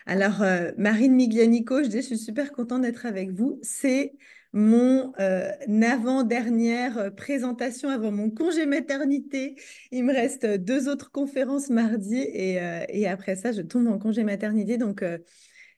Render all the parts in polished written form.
Alors, Marine Miglianico, je suis super contente d'être avec vous. C'est mon avant-dernière présentation avant mon congé maternité. Il me reste deux autres conférences mardi et après ça, je tombe en congé maternité. Donc,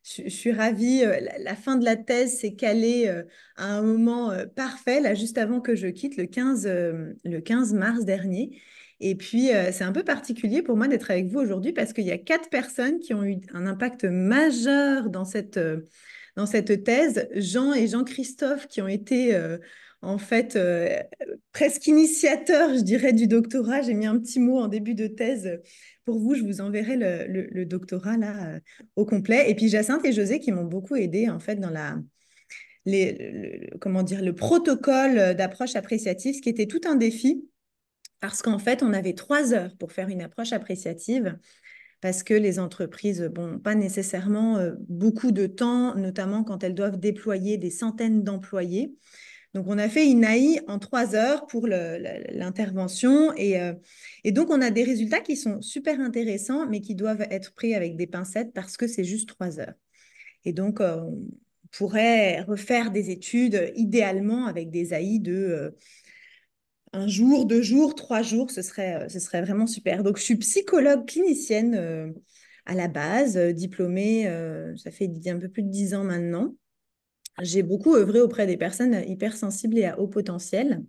je suis ravie. La fin de la thèse s'est calée à un moment parfait, là, juste avant que je quitte le 15 mars dernier. Et puis, c'est un peu particulier pour moi d'être avec vous aujourd'hui parce qu'il y a quatre personnes qui ont eu un impact majeur dans cette thèse. Jean et Jean-Christophe qui ont été en fait presque initiateurs, je dirais, du doctorat. J'ai mis un petit mot en début de thèse pour vous. Je vous enverrai le doctorat là au complet. Et puis Jacinthe et José qui m'ont beaucoup aidé en fait dans comment dire, le protocole d'approche appréciative, ce qui était tout un défi parce qu'en fait, on avait 3 heures pour faire une approche appréciative parce que les entreprises n'ont pas nécessairement beaucoup de temps, notamment quand elles doivent déployer des centaines d'employés. Donc, on a fait une AI en 3 heures pour l'intervention et donc, on a des résultats qui sont super intéressants, mais qui doivent être pris avec des pincettes parce que c'est juste 3 heures. Et donc, on pourrait refaire des études idéalement avec des AI de 1 jour, 2 jours, 3 jours, ce serait vraiment super. Donc, je suis psychologue clinicienne à la base, diplômée, ça fait un peu plus de 10 ans maintenant. J'ai beaucoup œuvré auprès des personnes hypersensibles et à haut potentiel.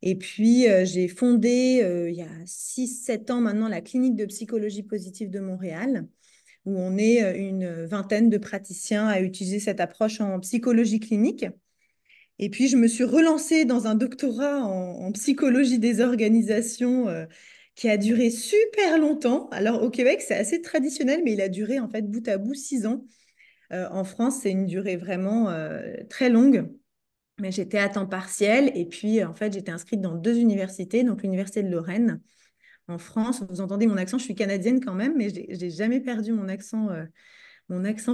Et puis, j'ai fondé il y a 6, 7 ans maintenant la clinique de psychologie positive de Montréal, où on est une vingtaine de praticiens à utiliser cette approche en psychologie clinique. Et puis, je me suis relancée dans un doctorat en psychologie des organisations qui a duré super longtemps. Alors, au Québec, c'est assez traditionnel, mais il a duré en fait bout à bout 6 ans. En France, c'est une durée vraiment très longue. Mais j'étais à temps partiel et puis en fait, j'étais inscrite dans deux universités, donc l'université de Lorraine en France. Vous entendez mon accent, je suis canadienne quand même, mais j'ai jamais perdu mon accent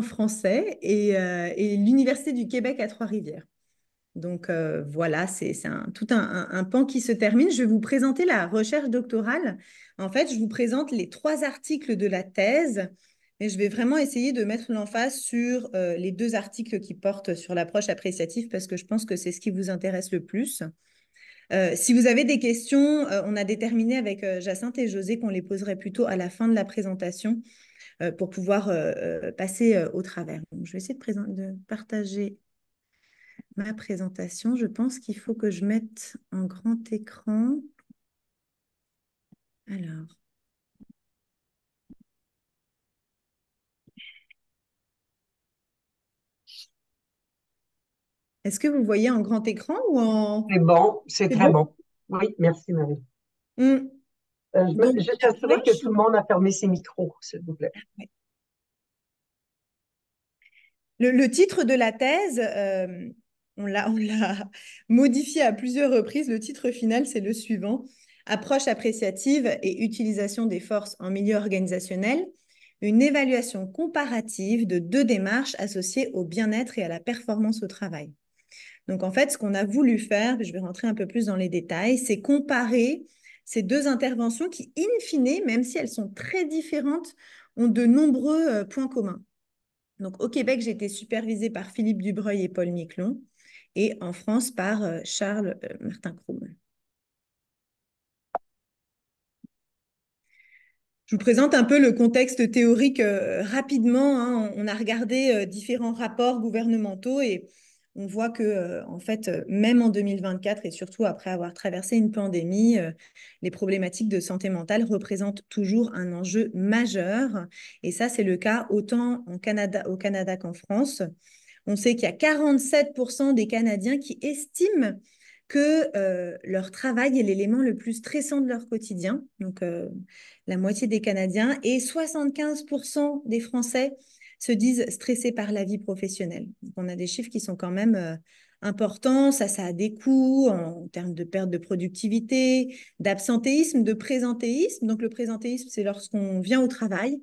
français et l'université du Québec à Trois-Rivières. Donc voilà, c'est tout un pan qui se termine. Je vais vous présenter la recherche doctorale. En fait, je vous présente les 3 articles de la thèse, mais je vais vraiment essayer de mettre l'emphase sur les 2 articles qui portent sur l'approche appréciative parce que je pense que c'est ce qui vous intéresse le plus. Si vous avez des questions, on a déterminé avec Jacinthe et José qu'on les poserait plutôt à la fin de la présentation pour pouvoir passer au travers. Donc, je vais essayer de partager ma présentation. Je pense qu'il faut que je mette en grand écran. Alors, est-ce que vous voyez en grand écran ou en... C'est bon, c'est C'est très bon? bon. Oui, merci Marie. Hmm. Donc, Je t'assurer que l'approche, tout le monde a fermé ses micros, s'il vous plaît. le titre de la thèse, on l'a modifié à plusieurs reprises. Le titre final, c'est le suivant. Approche appréciative et utilisation des forces en milieu organisationnel. Une évaluation comparative de 2 démarches associées au bien-être et à la performance au travail. Donc, en fait, ce qu'on a voulu faire, je vais rentrer un peu plus dans les détails, c'est comparer ces 2 interventions qui, in fine, même si elles sont très différentes, ont de nombreux points communs. Donc, au Québec, j'ai été supervisée par Philippe Dubreuil et Paul Miquelon, et en France par Charles Martin Krum. Je vous présente un peu le contexte théorique rapidement, hein. On a regardé différents rapports gouvernementaux et on voit que, en fait, même en 2024 et surtout après avoir traversé une pandémie, les problématiques de santé mentale représentent toujours un enjeu majeur. Et ça, c'est le cas autant au Canada qu'en France. On sait qu'il y a 47% des Canadiens qui estiment que leur travail est l'élément le plus stressant de leur quotidien. Donc, la moitié des Canadiens et 75% des Français se disent stressés par la vie professionnelle. Donc, on a des chiffres qui sont quand même importants. Ça a des coûts en termes de perte de productivité, d'absentéisme, de présentéisme. Donc, le présentéisme, c'est lorsqu'on vient au travail,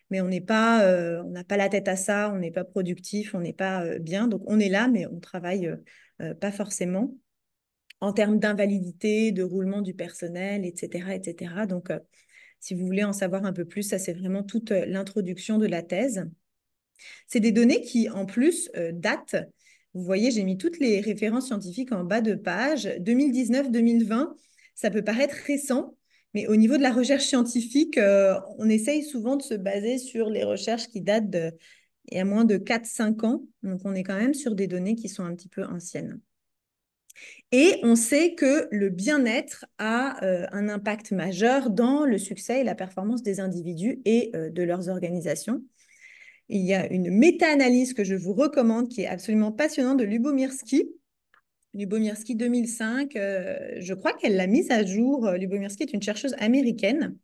mais on n'a pas la tête à ça, on n'est pas productif, on n'est pas bien. Donc, on est là, mais on travaille pas forcément en termes d'invalidité, de roulement du personnel, etc., etc. Donc, si vous voulez en savoir un peu plus, ça, c'est vraiment toute l'introduction de la thèse. C'est des données qui, en plus, datent. Vous voyez, j'ai mis toutes les références scientifiques en bas de page. 2019-2020, ça peut paraître récent, mais au niveau de la recherche scientifique, on essaye souvent de se baser sur les recherches qui datent il y a moins de 4-5 ans. Donc, on est quand même sur des données qui sont un petit peu anciennes. Et on sait que le bien-être a un impact majeur dans le succès et la performance des individus et de leurs organisations. Il y a une méta-analyse que je vous recommande qui est absolument passionnante de Lubomirski. Lubomirski 2005, je crois qu'elle l'a mise à jour. Lubomirski est une chercheuse américaine.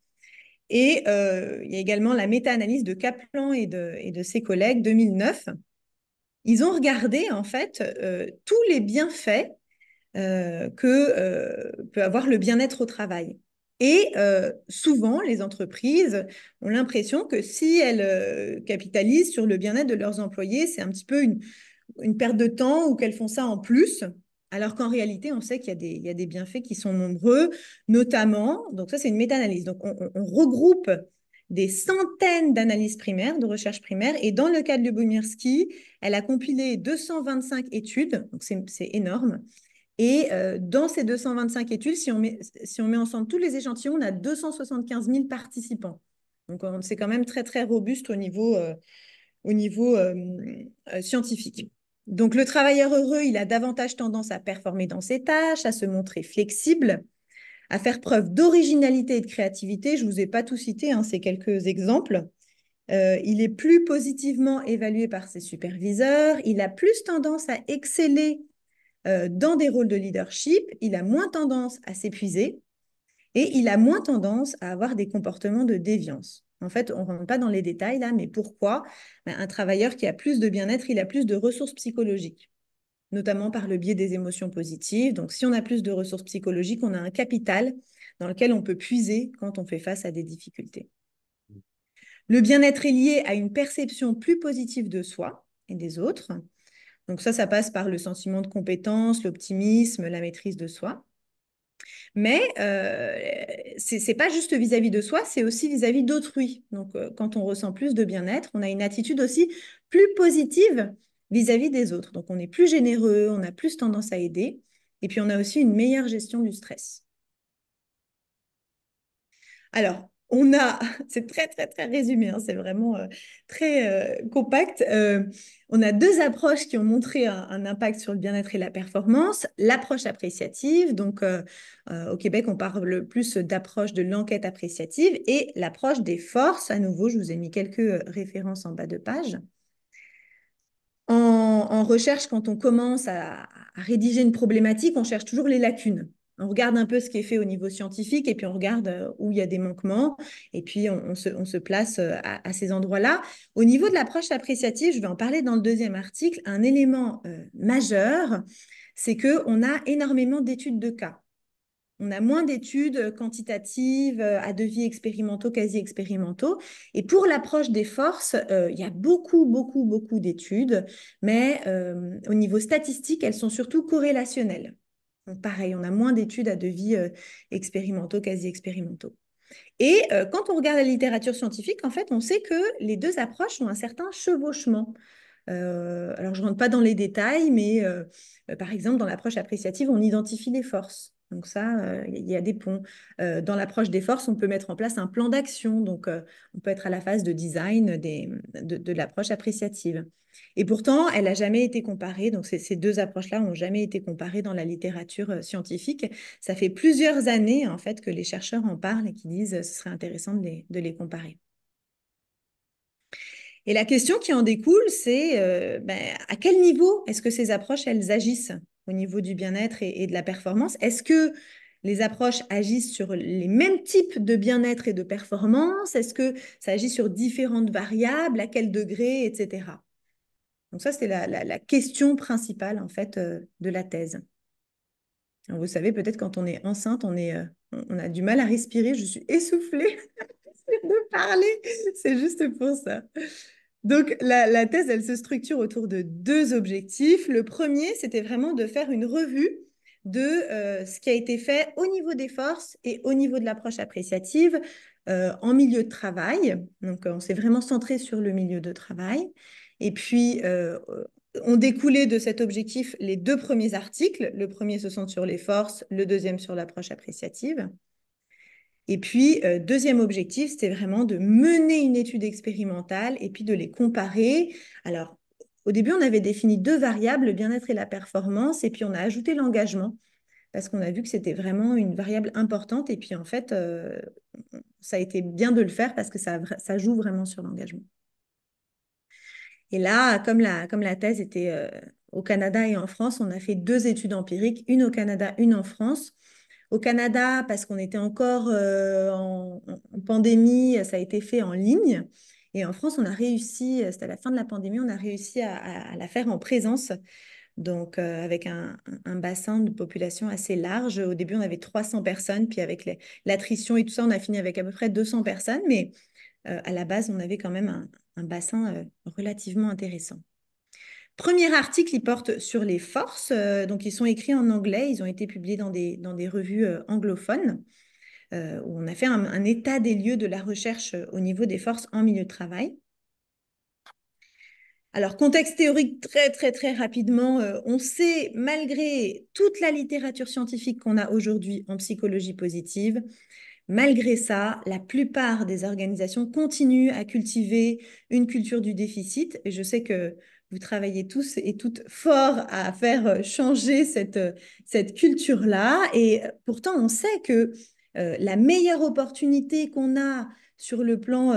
Et il y a également la méta-analyse de Kaplan et de ses collègues 2009. Ils ont regardé en fait tous les bienfaits que peut avoir le bien-être au travail. Et souvent, les entreprises ont l'impression que si elles capitalisent sur le bien-être de leurs employés, c'est un petit peu une perte de temps ou qu'elles font ça en plus, alors qu'en réalité, on sait qu'il y a des bienfaits qui sont nombreux, notamment, donc ça c'est une méta-analyse, donc on regroupe des centaines d'analyses primaires, de recherche primaire, et dans le cas de Lubomirski, elle a compilé 225 études, donc c'est énorme, et dans ces 225 études, si on met ensemble tous les échantillons, on a 275 000 participants. Donc, c'est quand même très, très robuste au niveau scientifique. Donc, le travailleur heureux, il a davantage tendance à performer dans ses tâches, à se montrer flexible, à faire preuve d'originalité et de créativité. Je ne vous ai pas tout cité, hein, c'est quelques exemples. Il est plus positivement évalué par ses superviseurs. Il a plus tendance à exceller dans des rôles de leadership. Il a moins tendance à s'épuiser et il a moins tendance à avoir des comportements de déviance. En fait, on ne rentre pas dans les détails là, mais pourquoi? Un travailleur qui a plus de bien-être, il a plus de ressources psychologiques, notamment par le biais des émotions positives. Donc, si on a plus de ressources psychologiques, on a un capital dans lequel on peut puiser quand on fait face à des difficultés. Le bien-être est lié à une perception plus positive de soi et des autres. Donc ça passe par le sentiment de compétence, l'optimisme, la maîtrise de soi. Mais ce n'est pas juste vis-à-vis de soi, c'est aussi vis-à-vis d'autrui. Donc quand on ressent plus de bien-être, on a une attitude aussi plus positive vis-à-vis des autres. Donc on est plus généreux, on a plus tendance à aider. Et puis on a aussi une meilleure gestion du stress. Alors, c'est très, très, très résumé, hein, c'est vraiment très compact. On a deux approches qui ont montré un impact sur le bien-être et la performance. L'approche appréciative, donc au Québec, on parle plus d'approche de l'enquête appréciative, et l'approche des forces. À nouveau, je vous ai mis quelques références en bas de page. En recherche, quand on commence à rédiger une problématique, on cherche toujours les lacunes. On regarde un peu ce qui est fait au niveau scientifique et puis on regarde où il y a des manquements et puis on se place à ces endroits-là. Au niveau de l'approche appréciative, je vais en parler dans le deuxième article, un élément majeur, c'est qu'on a énormément d'études de cas. On a moins d'études quantitatives à devis expérimentaux, quasi expérimentaux. Et pour l'approche des forces, il y a beaucoup, beaucoup, beaucoup d'études, mais au niveau statistique, elles sont surtout corrélationnelles. Donc pareil, on a moins d'études à devis expérimentaux, quasi expérimentaux. Et quand on regarde la littérature scientifique, en fait, on sait que les deux approches ont un certain chevauchement. Alors, je ne rentre pas dans les détails, mais par exemple, dans l'approche appréciative, on identifie les forces. Donc ça, il y a des ponts. Dans l'approche des forces, on peut mettre en place un plan d'action. Donc, on peut être à la phase de design de l'approche appréciative. Et pourtant, elle n'a jamais été comparée. Donc, ces deux approches-là n'ont jamais été comparées dans la littérature scientifique. Ça fait plusieurs années, en fait, que les chercheurs en parlent et qui disent que ce serait intéressant de les comparer. Et la question qui en découle, c'est à quel niveau est-ce que ces approches, elles agissent au niveau du bien-être et de la performance? Est-ce que les approches agissent sur les mêmes types de bien-être et de performance? Est-ce que ça agit sur différentes variables? À quel degré, etc. Donc ça, c'est la question principale, en fait, de la thèse. Alors, vous savez, peut-être quand on est enceinte, on a du mal à respirer. Je suis essoufflée de parler. C'est juste pour ça. Donc, la thèse, elle se structure autour de deux objectifs. Le premier, c'était vraiment de faire une revue de ce qui a été fait au niveau des forces et au niveau de l'approche appréciative en milieu de travail. Donc, on s'est vraiment centré sur le milieu de travail. Et puis, ont découlé de cet objectif les deux premiers articles. Le premier se centre sur les forces, le deuxième sur l'approche appréciative. Et puis, deuxième objectif, c'était vraiment de mener une étude expérimentale et puis de les comparer. Alors, au début, on avait défini deux variables, le bien-être et la performance, et puis on a ajouté l'engagement parce qu'on a vu que c'était vraiment une variable importante. Et puis, en fait, ça a été bien de le faire parce que ça joue vraiment sur l'engagement. Et là, comme la thèse était au Canada et en France, on a fait deux études empiriques, une au Canada, une en France. Au Canada, parce qu'on était encore en pandémie, ça a été fait en ligne. Et en France, on a réussi, c'était à la fin de la pandémie, on a réussi à la faire en présence, donc avec un bassin de population assez large. Au début, on avait 300 personnes, puis avec l'attrition et tout ça, on a fini avec à peu près 200 personnes, mais à la base, on avait quand même un bassin relativement intéressant. Premier article, il porte sur les forces. Donc, ils sont écrits en anglais. Ils ont été publiés dans des revues anglophones où on a fait un état des lieux de la recherche au niveau des forces en milieu de travail. Alors, contexte théorique très, très, très rapidement. On sait, malgré toute la littérature scientifique qu'on a aujourd'hui en psychologie positive, malgré ça, la plupart des organisations continuent à cultiver une culture du déficit. Et je sais que vous travaillez tous et toutes fort à faire changer cette culture-là. Et pourtant, on sait que la meilleure opportunité qu'on a sur le plan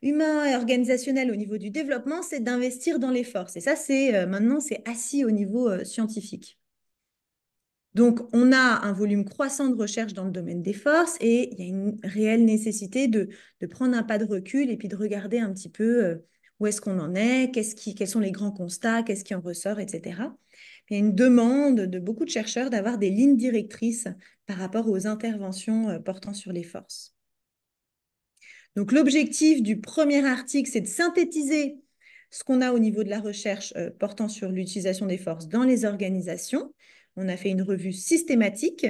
humain et organisationnel au niveau du développement, c'est d'investir dans les forces. Et ça, maintenant, c'est assis au niveau scientifique. Donc, on a un volume croissant de recherche dans le domaine des forces et il y a une réelle nécessité de prendre un pas de recul et puis de regarder un petit peu où est-ce qu'on en est, quels sont les grands constats, qu'est-ce qui en ressort, etc. Il y a une demande de beaucoup de chercheurs d'avoir des lignes directrices par rapport aux interventions portant sur les forces. Donc, l'objectif du premier article, c'est de synthétiser ce qu'on a au niveau de la recherche portant sur l'utilisation des forces dans les organisations. On a fait une revue systématique.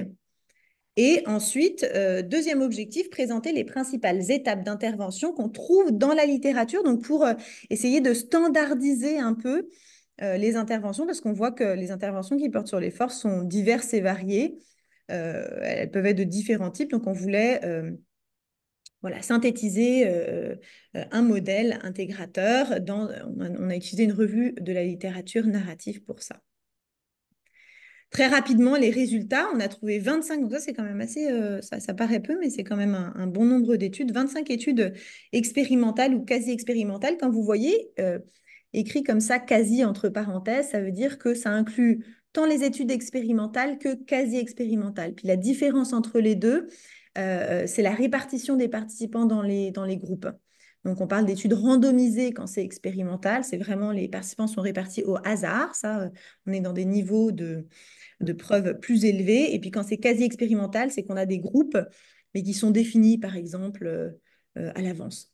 Et ensuite, deuxième objectif, présenter les principales étapes d'intervention qu'on trouve dans la littérature, donc pour essayer de standardiser un peu les interventions, parce qu'on voit que les interventions qui portent sur les forces sont diverses et variées. Elles peuvent être de différents types, donc on voulait voilà, synthétiser un modèle intégrateur. On a utilisé une revue de la littérature narrative pour ça. Très rapidement, les résultats, on a trouvé 25, donc ça c'est quand même assez, ça paraît peu, mais c'est quand même un bon nombre d'études, 25 études expérimentales ou quasi expérimentales. Quand vous voyez écrit comme ça, quasi entre parenthèses, ça veut dire que ça inclut tant les études expérimentales que quasi expérimentales. Puis la différence entre les deux, c'est la répartition des participants dans les groupes. Donc, on parle d'études randomisées quand c'est expérimental. C'est vraiment les participants sont répartis au hasard. Ça, on est dans des niveaux de preuves plus élevés. Et puis, quand c'est quasi expérimental, c'est qu'on a des groupes, mais qui sont définis, par exemple, à l'avance.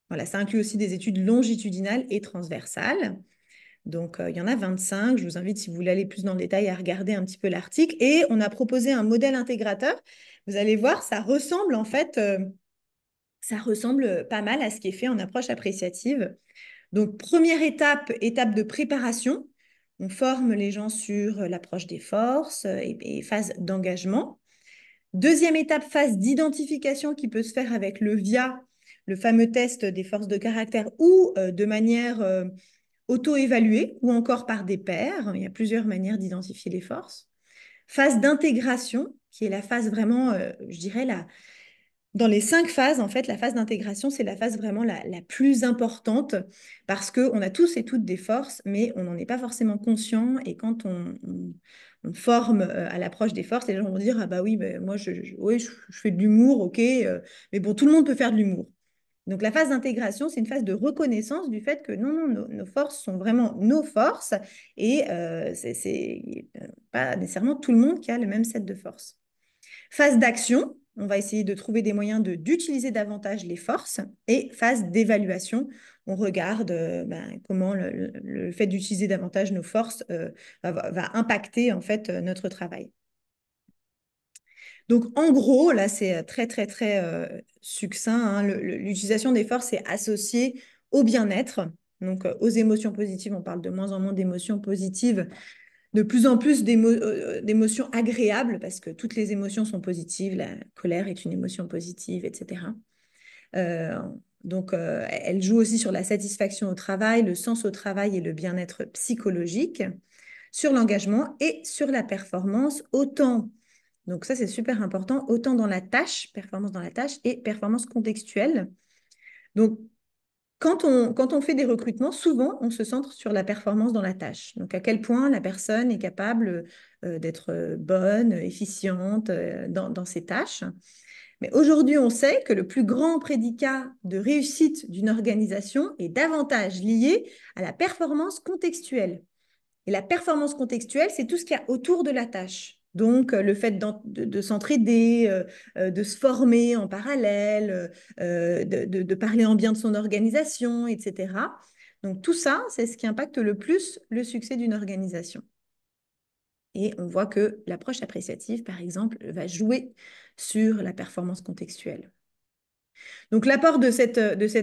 Voilà, ça inclut aussi des études longitudinales et transversales. Donc, il y en a 25. Je vous invite, si vous voulez aller plus dans le détail, à regarder un petit peu l'article. Et on a proposé un modèle intégrateur. Vous allez voir, ça ressemble en fait, ça ressemble pas mal à ce qui est fait en approche appréciative. Donc, première étape, étape de préparation. On forme les gens sur l'approche des forces et phase d'engagement. Deuxième étape, phase d'identification qui peut se faire avec le VIA, le fameux test des forces de caractère, ou de manière auto-évaluée, ou encore par des pairs. Il y a plusieurs manières d'identifier les forces. Phase d'intégration, qui est la phase vraiment, je dirais, dans les 5 phases, en fait, la phase d'intégration, c'est la phase vraiment la plus importante parce qu'on a tous et toutes des forces, mais on n'en est pas forcément conscient. Et quand on forme à l'approche des forces, les gens vont dire, ah bah oui, ben moi, oui, je fais de l'humour, ok, mais bon, tout le monde peut faire de l'humour. Donc la phase d'intégration, c'est une phase de reconnaissance du fait que non, non, nos forces sont vraiment nos forces et c'est pas nécessairement tout le monde qui a le même set de forces. Phase d'action, on va essayer de trouver des moyens d'utiliser davantage les forces. Et phase d'évaluation, on regarde comment le fait d'utiliser davantage nos forces va impacter en fait notre travail. Donc, en gros, là, c'est très, très, très succinct, hein. L'utilisation des forces est associée au bien-être, donc aux émotions positives. On parle de moins en moins d'émotions positives, de plus en plus d'émotions agréables, parce que toutes les émotions sont positives. La colère est une émotion positive, etc. Euh, donc, elle joue aussi sur la satisfaction au travail, le sens au travail et le bien-être psychologique, sur l'engagement et sur la performance, autant donc ça, c'est super important, autant dans la tâche, performance dans la tâche et performance contextuelle. Donc, quand on fait des recrutements, souvent, on se centre sur la performance dans la tâche. Donc, à quel point la personne est capable d'être bonne, efficiente dans ses tâches. Mais aujourd'hui, on sait que le plus grand prédicat de réussite d'une organisation est davantage lié à la performance contextuelle. Et la performance contextuelle, c'est tout ce qu'il y a autour de la tâche. Donc, le fait de s'entraider, de se former en parallèle, de parler en bien de son organisation, etc. Donc, tout ça, c'est ce qui impacte le plus le succès d'une organisation. Et on voit que l'approche appréciative, par exemple, va jouer sur la performance contextuelle. Donc, l'apport de cet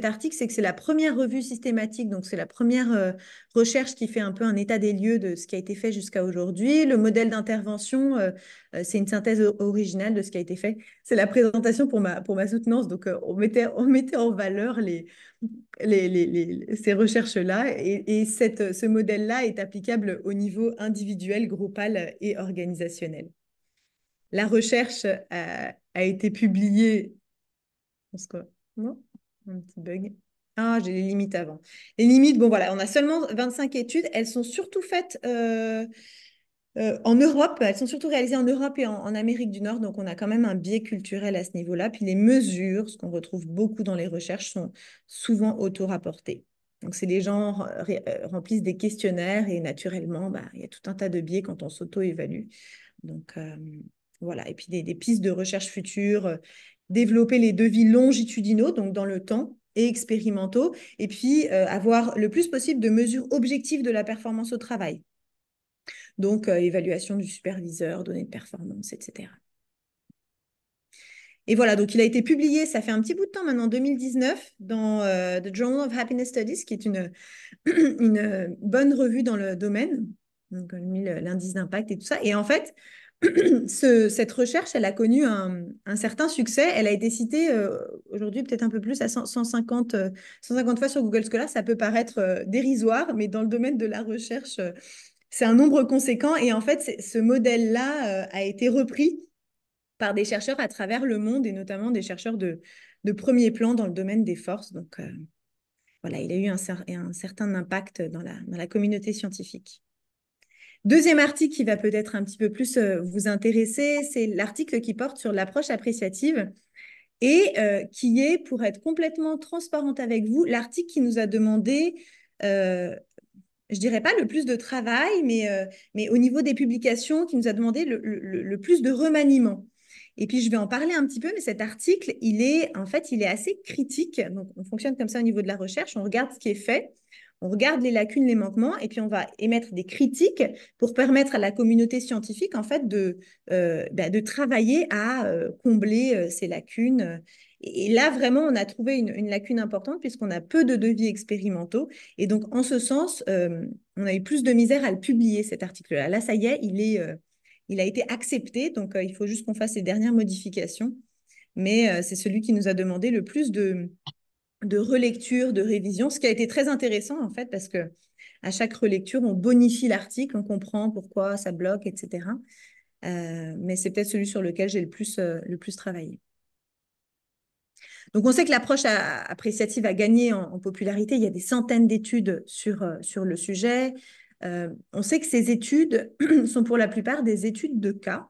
article, c'est que c'est la première revue systématique, donc c'est la première recherche qui fait un peu un état des lieux de ce qui a été fait jusqu'à aujourd'hui. Le modèle d'intervention, c'est une synthèse originale de ce qui a été fait. C'est la présentation pour ma soutenance, donc on mettait en valeur ces recherches-là, et ce modèle-là est applicable au niveau individuel, groupal et organisationnel. La recherche a été publiée pense que... Non, un petit bug. Ah, j'ai les limites avant. Les limites, bon voilà, on a seulement 25 études. Elles sont surtout faites en Europe. Elles sont surtout réalisées en Europe et en Amérique du Nord. Donc, on a quand même un biais culturel à ce niveau-là. Puis les mesures, ce qu'on retrouve beaucoup dans les recherches, sont souvent auto-rapportées. Donc, c'est les gens remplissent des questionnaires et naturellement, bah, il y a tout un tas de biais quand on s'auto-évalue. Donc, voilà. Et puis, des pistes de recherche futures, développer les devis longitudinaux, donc dans le temps, et expérimentaux. Et puis, avoir le plus possible de mesures objectives de la performance au travail. Donc, évaluation du superviseur, données de performance, etc. Et voilà, donc il a été publié, ça fait un petit bout de temps maintenant, 2019, dans The Journal of Happiness Studies, qui est une bonne revue dans le domaine. Donc, on a mis l'indice d'impact et tout ça. Et en fait, cette recherche, elle a connu un certain succès. Elle a été citée aujourd'hui peut-être un peu plus à 150 fois sur Google Scholar. Ça peut paraître dérisoire, mais dans le domaine de la recherche, c'est un nombre conséquent. Et en fait, ce modèle-là a été repris par des chercheurs à travers le monde et notamment des chercheurs de premier plan dans le domaine des forces. Donc, voilà, il a eu un certain impact dans la communauté scientifique. Deuxième article qui va peut-être un petit peu plus vous intéresser, c'est l'article qui porte sur l'approche appréciative et qui est, pour être complètement transparente avec vous, l'article qui nous a demandé, je dirais pas le plus de travail, mais au niveau des publications, qui nous a demandé le plus de remaniement. Et puis, je vais en parler un petit peu, mais cet article, en fait, il est assez critique. Donc, on fonctionne comme ça au niveau de la recherche. On regarde ce qui est fait, on regarde les lacunes, les manquements, et puis on va émettre des critiques pour permettre à la communauté scientifique, en fait, de travailler à combler ces lacunes. Et là, vraiment, on a trouvé une lacune importante puisqu'on a peu de devis expérimentaux. Et donc, en ce sens, on a eu plus de misère à le publier, cet article-là. Là, ça y est, il a été accepté, donc il faut juste qu'on fasse les dernières modifications. Mais c'est celui qui nous a demandé le plus de relecture, de révision, ce qui a été très intéressant en fait, parce que à chaque relecture, on bonifie l'article, on comprend pourquoi ça bloque, etc. Mais c'est peut-être celui sur lequel j'ai le plus travaillé. Donc, on sait que l'approche appréciative a gagné en popularité. Il y a des centaines d'études sur le sujet. On sait que ces études sont pour la plupart des études de cas.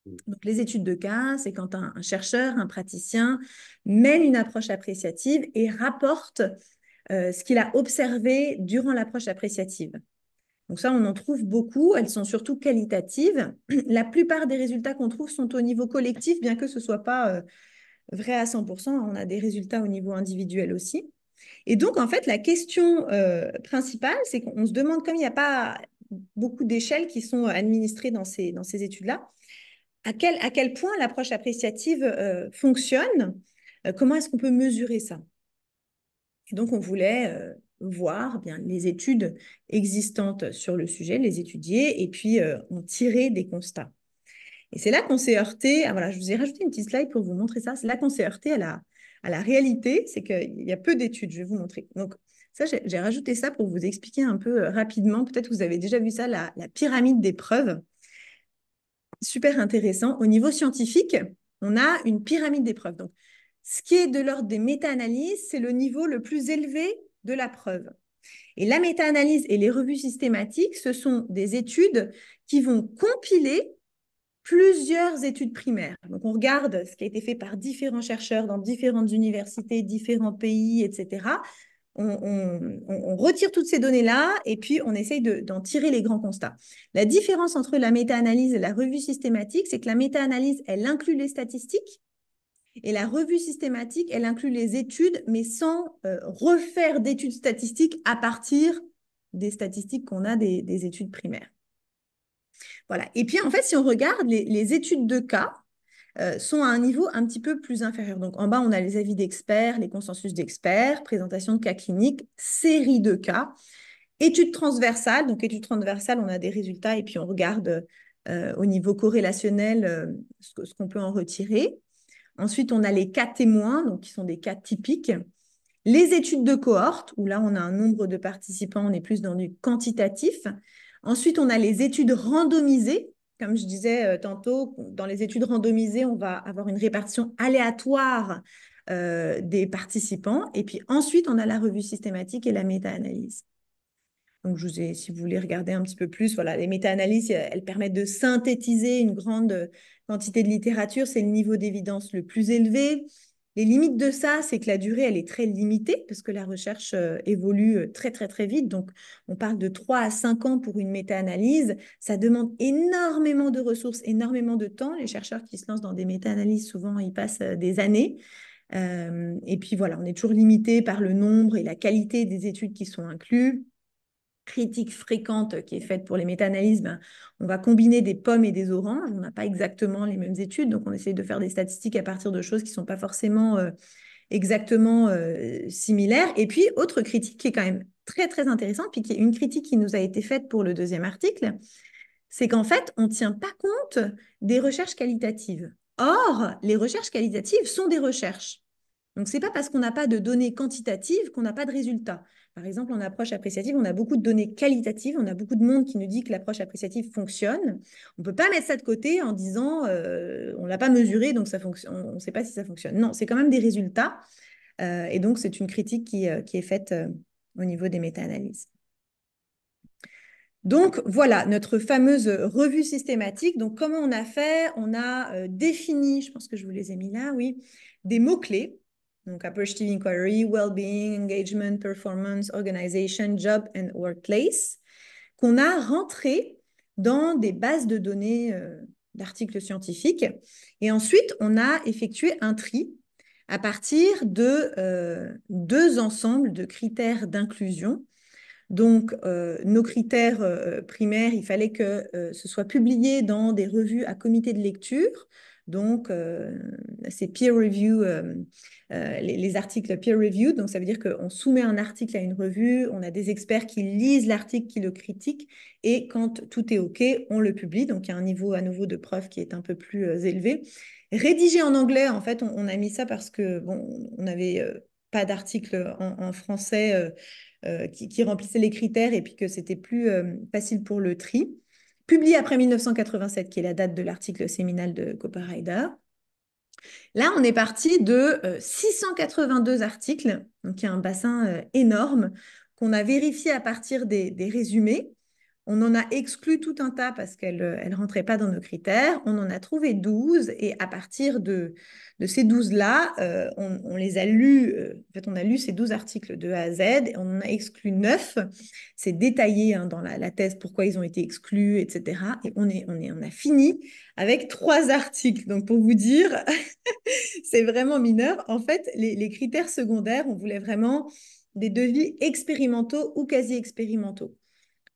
Donc, les études de cas, c'est quand un chercheur, un praticien mène une approche appréciative et rapporte ce qu'il a observé durant l'approche appréciative. Donc ça, on en trouve beaucoup. Elles sont surtout qualitatives. La plupart des résultats qu'on trouve sont au niveau collectif, bien que ce ne soit pas vrai à 100%. On a des résultats au niveau individuel aussi. Et donc, en fait, la question principale, c'est qu'on se demande, comme il n'y a pas beaucoup d'échelles qui sont administrées dans ces études-là, à quel point l'approche appréciative fonctionne, comment est-ce qu'on peut mesurer ça? Et donc, on voulait voir bien les études existantes sur le sujet, les étudier et puis en tirer des constats. Et c'est là qu'on s'est heurté, ah, voilà, je vous ai rajouté une petite slide pour vous montrer ça, c'est là qu'on s'est heurté à la réalité, c'est qu'il y a peu d'études, je vais vous montrer. Donc, ça, j'ai rajouté ça pour vous expliquer un peu rapidement, peut-être que vous avez déjà vu ça, la pyramide des preuves. Super intéressant. Au niveau scientifique, on a une pyramide des preuves. Donc, ce qui est de l'ordre des méta-analyses, c'est le niveau le plus élevé de la preuve. Et la méta-analyse et les revues systématiques, ce sont des études qui vont compiler plusieurs études primaires. Donc, on regarde ce qui a été fait par différents chercheurs dans différentes universités, différents pays, etc. On retire toutes ces données-là et puis on essaye d'en tirer les grands constats. La différence entre la méta-analyse et la revue systématique, c'est que la méta-analyse, elle inclut les statistiques et la revue systématique, elle inclut les études, mais sans refaire d'études statistiques à partir des statistiques qu'on a des études primaires. Voilà. Et puis, en fait, si on regarde les études de cas, sont à un niveau un petit peu plus inférieur. Donc, en bas, on a les avis d'experts, les consensus d'experts, présentation de cas cliniques, série de cas, études transversales. Donc, études transversales, on a des résultats et puis on regarde au niveau corrélationnel ce qu'on peut en retirer. Ensuite, on a les cas témoins, donc qui sont des cas typiques. Les études de cohorte, où là, on a un nombre de participants, on est plus dans du quantitatif. Ensuite, on a les études randomisées. Comme je disais tantôt, dans les études randomisées, on va avoir une répartition aléatoire des participants. Et puis ensuite, on a la revue systématique et la méta-analyse. Donc, si vous voulez regarder un petit peu plus, voilà, les méta-analyses, elles permettent de synthétiser une grande quantité de littérature. C'est le niveau d'évidence le plus élevé. Les limites de ça, c'est que la durée, elle est très limitée parce que la recherche évolue très, très, très vite. Donc, on parle de 3 à 5 ans pour une méta-analyse. Ça demande énormément de ressources, énormément de temps. Les chercheurs qui se lancent dans des méta-analyses, souvent, ils passent des années. Et puis, voilà, on est toujours limité par le nombre et la qualité des études qui sont incluses. Critique fréquente qui est faite pour les méta-analyses, on va combiner des pommes et des oranges. On n'a pas exactement les mêmes études, donc on essaye de faire des statistiques à partir de choses qui ne sont pas forcément exactement similaires. Et puis, autre critique qui est quand même très, très intéressante, puis qui est une critique qui nous a été faite pour le deuxième article, c'est qu'en fait, on ne tient pas compte des recherches qualitatives. Or, les recherches qualitatives sont des recherches. Donc, ce n'est pas parce qu'on n'a pas de données quantitatives qu'on n'a pas de résultats. Par exemple, en approche appréciative, on a beaucoup de données qualitatives, on a beaucoup de monde qui nous dit que l'approche appréciative fonctionne. On ne peut pas mettre ça de côté en disant on ne l'a pas mesuré, donc ça fonctionne, on ne sait pas si ça fonctionne. Non, c'est quand même des résultats. Et donc, c'est une critique qui est faite au niveau des méta-analyses. Donc, voilà, notre fameuse revue systématique. Donc, comment on a fait? On a défini, je pense que je vous les ai mis là, oui, des mots-clés. Donc, Appreciative Inquiry, Well-being, Engagement, Performance, Organization, Job and Workplace, qu'on a rentré dans des bases de données d'articles scientifiques. Et ensuite, on a effectué un tri à partir de deux ensembles de critères d'inclusion. Donc, nos critères primaires, il fallait que ce soit publié dans des revues à comité de lecture. Donc, c'est peer review, les articles peer review. Donc, ça veut dire qu'on soumet un article à une revue, on a des experts qui lisent l'article, qui le critiquent, et quand tout est OK, on le publie. Donc, il y a un niveau à nouveau de preuve qui est un peu plus élevé. Rédigé en anglais, en fait, on a mis ça parce que, bon, on n'avait pas d'article en français qui remplissait les critères et puis que c'était plus facile pour le tri. Publié après 1987, qui est la date de l'article séminal de Copperrider. Là, on est parti de 682 articles, donc il y a un bassin énorme qu'on a vérifié à partir des résumés. On en a exclu tout un tas parce qu'elle ne rentrait pas dans nos critères. On en a trouvé 12 et à partir de ces 12-là, on les a lus. En fait, on a lu ces 12 articles de A à Z et on en a exclu 9. C'est détaillé hein, dans la thèse pourquoi ils ont été exclus, etc. Et on a fini avec 3 articles. Donc, pour vous dire, c'est vraiment mineur. En fait, les critères secondaires, on voulait vraiment des devis expérimentaux ou quasi expérimentaux.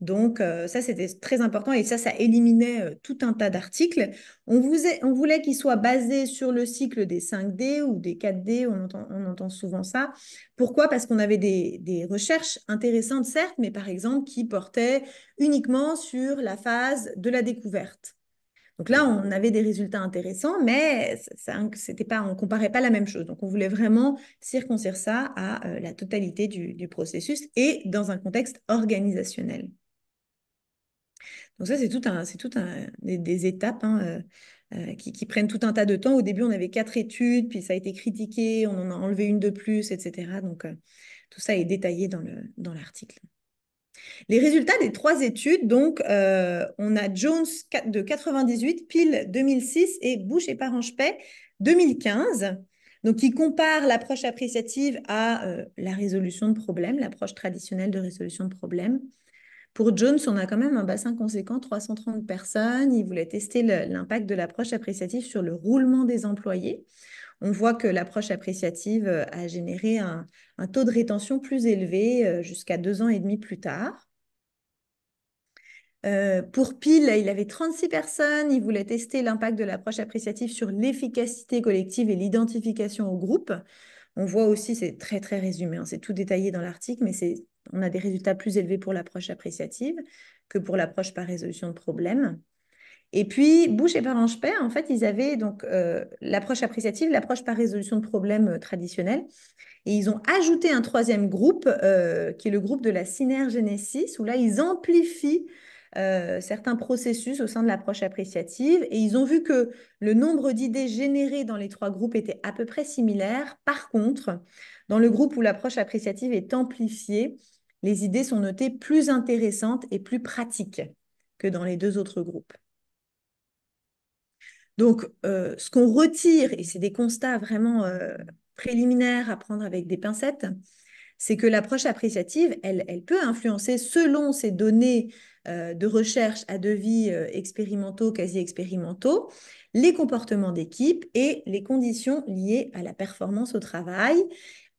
Donc, ça, c'était très important et ça éliminait tout un tas d'articles. On voulait qu'ils soient basés sur le cycle des 5D ou des 4D, on entend souvent ça. Pourquoi? Parce qu'on avait des recherches intéressantes, certes, mais par exemple, qui portaient uniquement sur la phase de la découverte. Donc là, on avait des résultats intéressants, mais c'était pas, on ne comparait pas la même chose. Donc, on voulait vraiment circoncire ça à la totalité du processus et dans un contexte organisationnel. Donc ça, c'est tout un, des étapes hein, qui prennent tout un tas de temps. Au début, on avait 4 études, puis ça a été critiqué, on en a enlevé une de plus, etc. Donc, tout ça est détaillé dans l'article. Les résultats des 3 études, donc, on a Jones de 98, Peel 2006 et Bush et Parenchpay 2015. Donc, qui comparent l'approche appréciative à la résolution de problèmes, l'approche traditionnelle de résolution de problèmes. Pour Jones, on a quand même un bassin conséquent, 330 personnes. Il voulait tester l'impact de l'approche appréciative sur le roulement des employés. On voit que l'approche appréciative a généré un taux de rétention plus élevé jusqu'à 2 ans et demi plus tard. Pour Peel, il avait 36 personnes. Il voulait tester l'impact de l'approche appréciative sur l'efficacité collective et l'identification au groupe. On voit aussi, c'est très très résumé, hein, c'est tout détaillé dans l'article, mais on a des résultats plus élevés pour l'approche appréciative que pour l'approche par résolution de problèmes. Et puis, Bush et Parenchpay, en fait, ils avaient donc l'approche appréciative, l'approche par résolution de problèmes traditionnelle. Et ils ont ajouté un troisième groupe, qui est le groupe de la synergénésis, où là, ils amplifient certains processus au sein de l'approche appréciative. Et ils ont vu que le nombre d'idées générées dans les 3 groupes était à peu près similaire. Par contre, dans le groupe où l'approche appréciative est amplifiée, les idées sont notées plus intéressantes et plus pratiques que dans les 2 autres groupes. Donc, ce qu'on retire, et c'est des constats vraiment préliminaires à prendre avec des pincettes, c'est que l'approche appréciative, elle peut influencer selon ces données de recherche à devis expérimentaux, quasi-expérimentaux, les comportements d'équipe et les conditions liées à la performance au travail.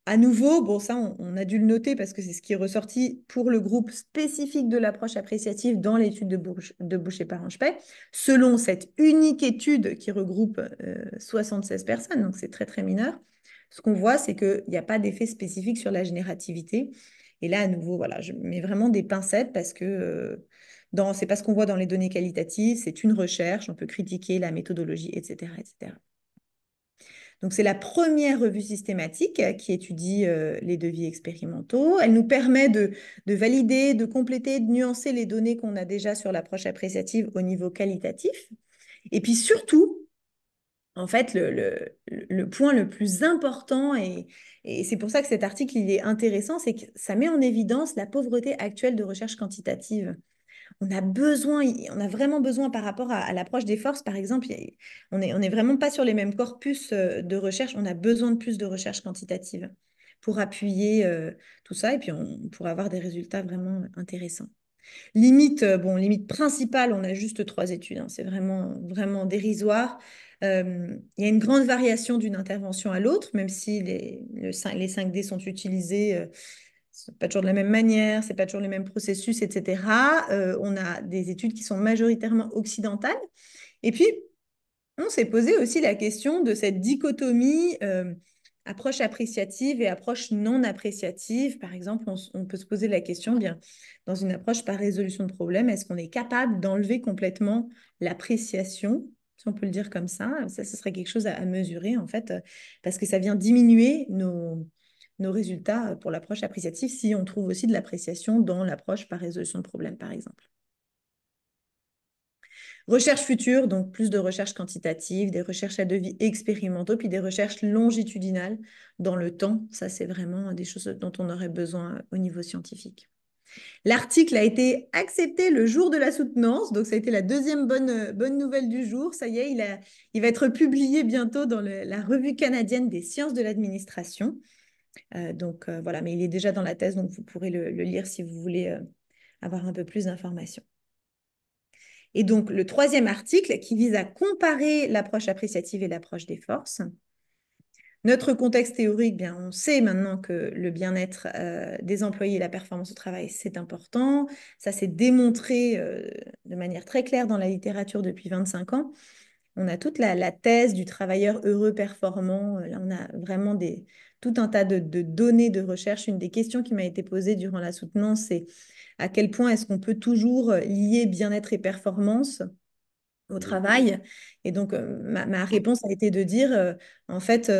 À nouveau, bon, ça, on a dû le noter parce que c'est ce qui est ressorti pour le groupe spécifique de l'approche appréciative dans l'étude de Bush et Parenchpay, selon cette unique étude qui regroupe 76 personnes, donc c'est très, très mineur. Ce qu'on voit, c'est qu'il n'y a pas d'effet spécifique sur la générativité. Et là, à nouveau, voilà, je mets vraiment des pincettes parce que c'est pas ce qu'on voit dans les données qualitatives, c'est une recherche, on peut critiquer la méthodologie, etc., etc. Donc, c'est la première revue systématique qui étudie les devis expérimentaux. Elle nous permet de valider, de compléter, de nuancer les données qu'on a déjà sur l'approche appréciative au niveau qualitatif. Et puis surtout, en fait, le point le plus important, et c'est pour ça que cet article il est intéressant, c'est que ça met en évidence la pauvreté actuelle de recherche quantitative. On a vraiment besoin par rapport à l'approche des forces, par exemple, on est vraiment pas sur les mêmes corpus de recherche, on a besoin de plus de recherche quantitative pour appuyer tout ça et puis on pourra avoir des résultats vraiment intéressants. Limite principale, on a juste 3 études, hein, c'est vraiment, vraiment dérisoire. Il y a une grande variation d'une intervention à l'autre, même si les 5D sont utilisés c'est pas toujours de la même manière, c'est pas toujours les mêmes processus, etc. On a des études qui sont majoritairement occidentales. Et puis, on s'est posé aussi la question de cette dichotomie approche appréciative et approche non appréciative. Par exemple, on peut se poser la question, bien, dans une approche par résolution de problème, est-ce qu'on est capable d'enlever complètement l'appréciation, si on peut le dire comme ça? Ça, ce serait quelque chose à mesurer, en fait, parce que ça vient diminuer nos résultats pour l'approche appréciative si on trouve aussi de l'appréciation dans l'approche par résolution de problème, par exemple. Recherche future, donc plus de recherches quantitatives, des recherches à devis expérimentaux, puis des recherches longitudinales dans le temps. Ça, c'est vraiment des choses dont on aurait besoin au niveau scientifique. L'article a été accepté le jour de la soutenance, donc ça a été la deuxième bonne nouvelle du jour. Ça y est, il va être publié bientôt dans la revue canadienne des sciences de l'administration. Voilà, mais il est déjà dans la thèse, donc vous pourrez le lire si vous voulez avoir un peu plus d'informations. Et donc, le troisième article qui vise à comparer l'approche appréciative et l'approche des forces. Notre contexte théorique, bien, on sait maintenant que le bien-être des employés et la performance au travail, c'est important. Ça s'est démontré de manière très claire dans la littérature depuis 25 ans. On a toute la thèse du travailleur heureux performant. Là, on a vraiment tout un tas de données de recherche. Une des questions qui m'a été posée durant la soutenance, c'est à quel point est-ce qu'on peut toujours lier bien-être et performance au travail. Et donc, ma réponse a été de dire, en fait,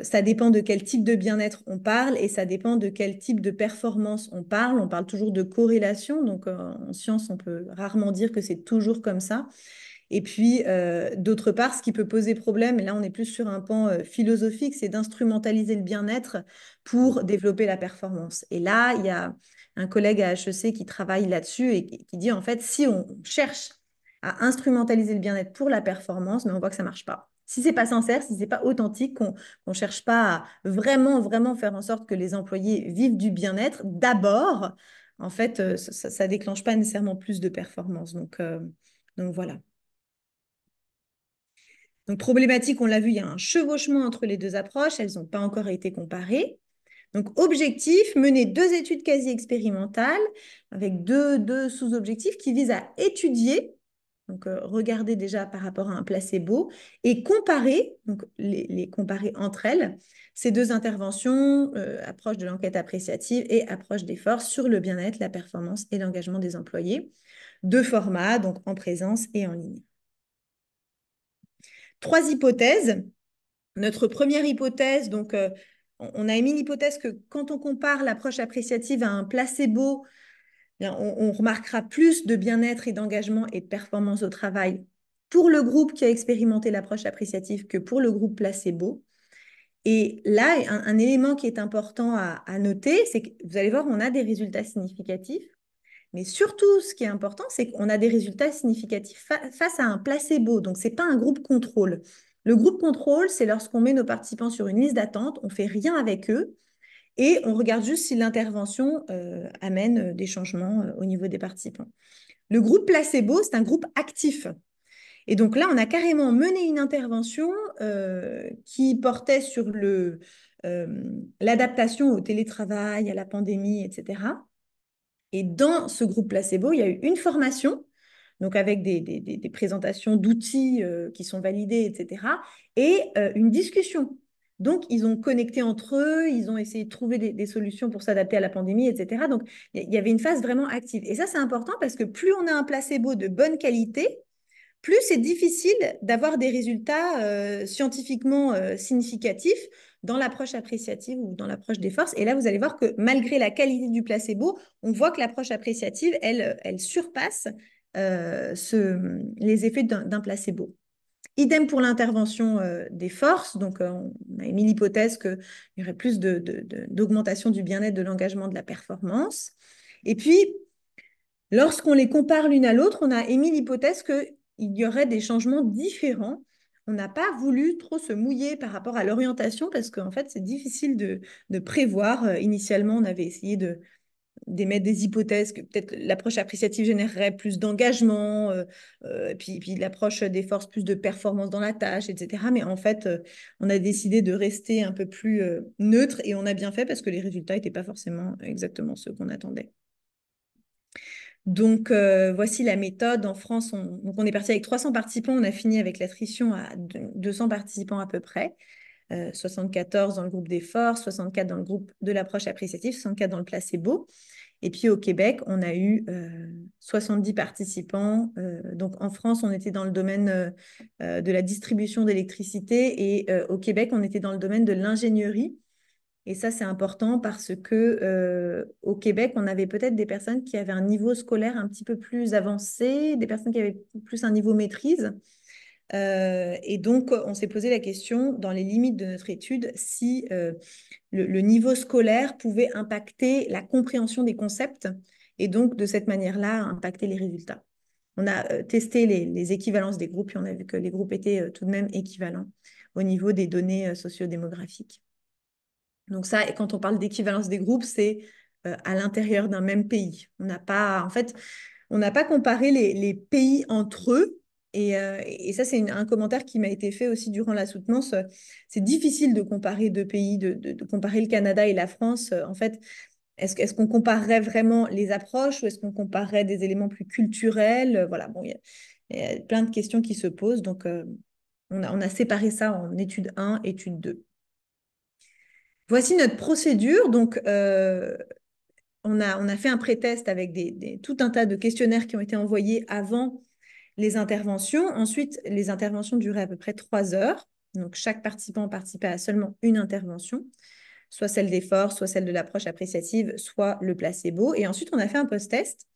ça dépend de quel type de bien-être on parle et ça dépend de quel type de performance on parle. On parle toujours de corrélation. Donc, en science, on peut rarement dire que c'est toujours comme ça. Et puis, d'autre part, ce qui peut poser problème, et là on est plus sur un pan philosophique, c'est d'instrumentaliser le bien-être pour développer la performance. Et là, il y a un collègue à HEC qui travaille là-dessus et qui dit, en fait, si on cherche à instrumentaliser le bien-être pour la performance, mais on voit que ça ne marche pas. Si ce n'est pas sincère, si ce n'est pas authentique, qu'on ne cherche pas à vraiment, vraiment faire en sorte que les employés vivent du bien-être, d'abord, en fait, ça ne déclenche pas nécessairement plus de performance. Donc voilà. Donc, problématique, on l'a vu, il y a un chevauchement entre les deux approches, elles n'ont pas encore été comparées. Donc, objectif, mener 2 études quasi expérimentales avec deux sous-objectifs qui visent à étudier, donc regarder déjà par rapport à un placebo, et comparer, donc les comparer entre elles, ces deux interventions, approche de l'enquête appréciative et approche des forces sur le bien-être, la performance et l'engagement des employés, deux formats, donc en présence et en ligne. 3 hypothèses. Notre première hypothèse, donc, on a émis l'hypothèse que quand on compare l'approche appréciative à un placebo, on remarquera plus de bien-être et d'engagement et de performance au travail pour le groupe qui a expérimenté l'approche appréciative que pour le groupe placebo. Et là, un élément qui est important à noter, c'est que vous allez voir, on a des résultats significatifs. Mais surtout, ce qui est important, c'est qu'on a des résultats significatifs face à un placebo. Donc, ce n'est pas un groupe contrôle. Le groupe contrôle, c'est lorsqu'on met nos participants sur une liste d'attente, on ne fait rien avec eux et on regarde juste si l'intervention amène des changements au niveau des participants. Le groupe placebo, c'est un groupe actif. Et donc là, on a carrément mené une intervention qui portait sur l'adaptation au télétravail, à la pandémie, etc. Et dans ce groupe placebo, il y a eu une formation, donc avec des présentations d'outils qui sont validés, etc., et une discussion. Donc, ils ont connecté entre eux, ils ont essayé de trouver des solutions pour s'adapter à la pandémie, etc. Donc, il y avait une phase vraiment active. Et ça, c'est important parce que plus on a un placebo de bonne qualité, plus c'est difficile d'avoir des résultats scientifiquement significatifs dans l'approche appréciative ou dans l'approche des forces. Et là, vous allez voir que malgré la qualité du placebo, on voit que l'approche appréciative, elle surpasse les effets d'un placebo. Idem pour l'intervention des forces. Donc, on a émis l'hypothèse qu'il y aurait plus d'augmentation du bien-être, de l'engagement, de la performance. Et puis, lorsqu'on les compare l'une à l'autre, on a émis l'hypothèse qu'il y aurait des changements différents. On n'a pas voulu trop se mouiller par rapport à l'orientation parce qu'en fait, c'est difficile de prévoir. Initialement, on avait essayé d'émettre des hypothèses que peut-être l'approche appréciative générerait plus d'engagement, puis l'approche des forces plus de performance dans la tâche, etc. Mais en fait, on a décidé de rester un peu plus neutre et on a bien fait parce que les résultats n'étaient pas forcément exactement ceux qu'on attendait. Donc, voici la méthode. En France, on est parti avec 300 participants. On a fini avec l'attrition à 200 participants à peu près. 74 dans le groupe des forces, 64 dans le groupe de l'approche appréciative, 64 dans le placebo. Et puis au Québec, on a eu 70 participants. Donc en France, on était dans le domaine de la distribution d'électricité et au Québec, on était dans le domaine de l'ingénierie. Et ça, c'est important parce que au Québec, on avait peut-être des personnes qui avaient un niveau scolaire un petit peu plus avancé, des personnes qui avaient plus un niveau maîtrise. Et donc, on s'est posé la question, dans les limites de notre étude, si le niveau scolaire pouvait impacter la compréhension des concepts et donc, de cette manière-là, impacter les résultats. On a testé les équivalences des groupes et on a vu que les groupes étaient tout de même équivalents au niveau des données sociodémographiques. Donc ça, quand on parle d'équivalence des groupes, c'est à l'intérieur d'un même pays. On n'a pas, en fait, on n'a pas comparé les pays entre eux, Et ça, c'est un commentaire qui m'a été fait aussi durant la soutenance. C'est difficile de comparer deux pays, de comparer le Canada et la France. En fait, est-ce qu'on comparerait vraiment les approches ou est-ce qu'on comparerait des éléments plus culturels? Voilà, bon, il y a plein de questions qui se posent. Donc, on a séparé ça en étude 1, étude 2. Voici notre procédure. Donc, on a fait un pré-test avec tout un tas de questionnaires qui ont été envoyés avant les interventions. Ensuite, les interventions duraient à peu près 3 heures. Donc, chaque participant participait à seulement une intervention, soit celle des forces, soit celle de l'approche appréciative, soit le placebo. Et ensuite, on a fait un post-test.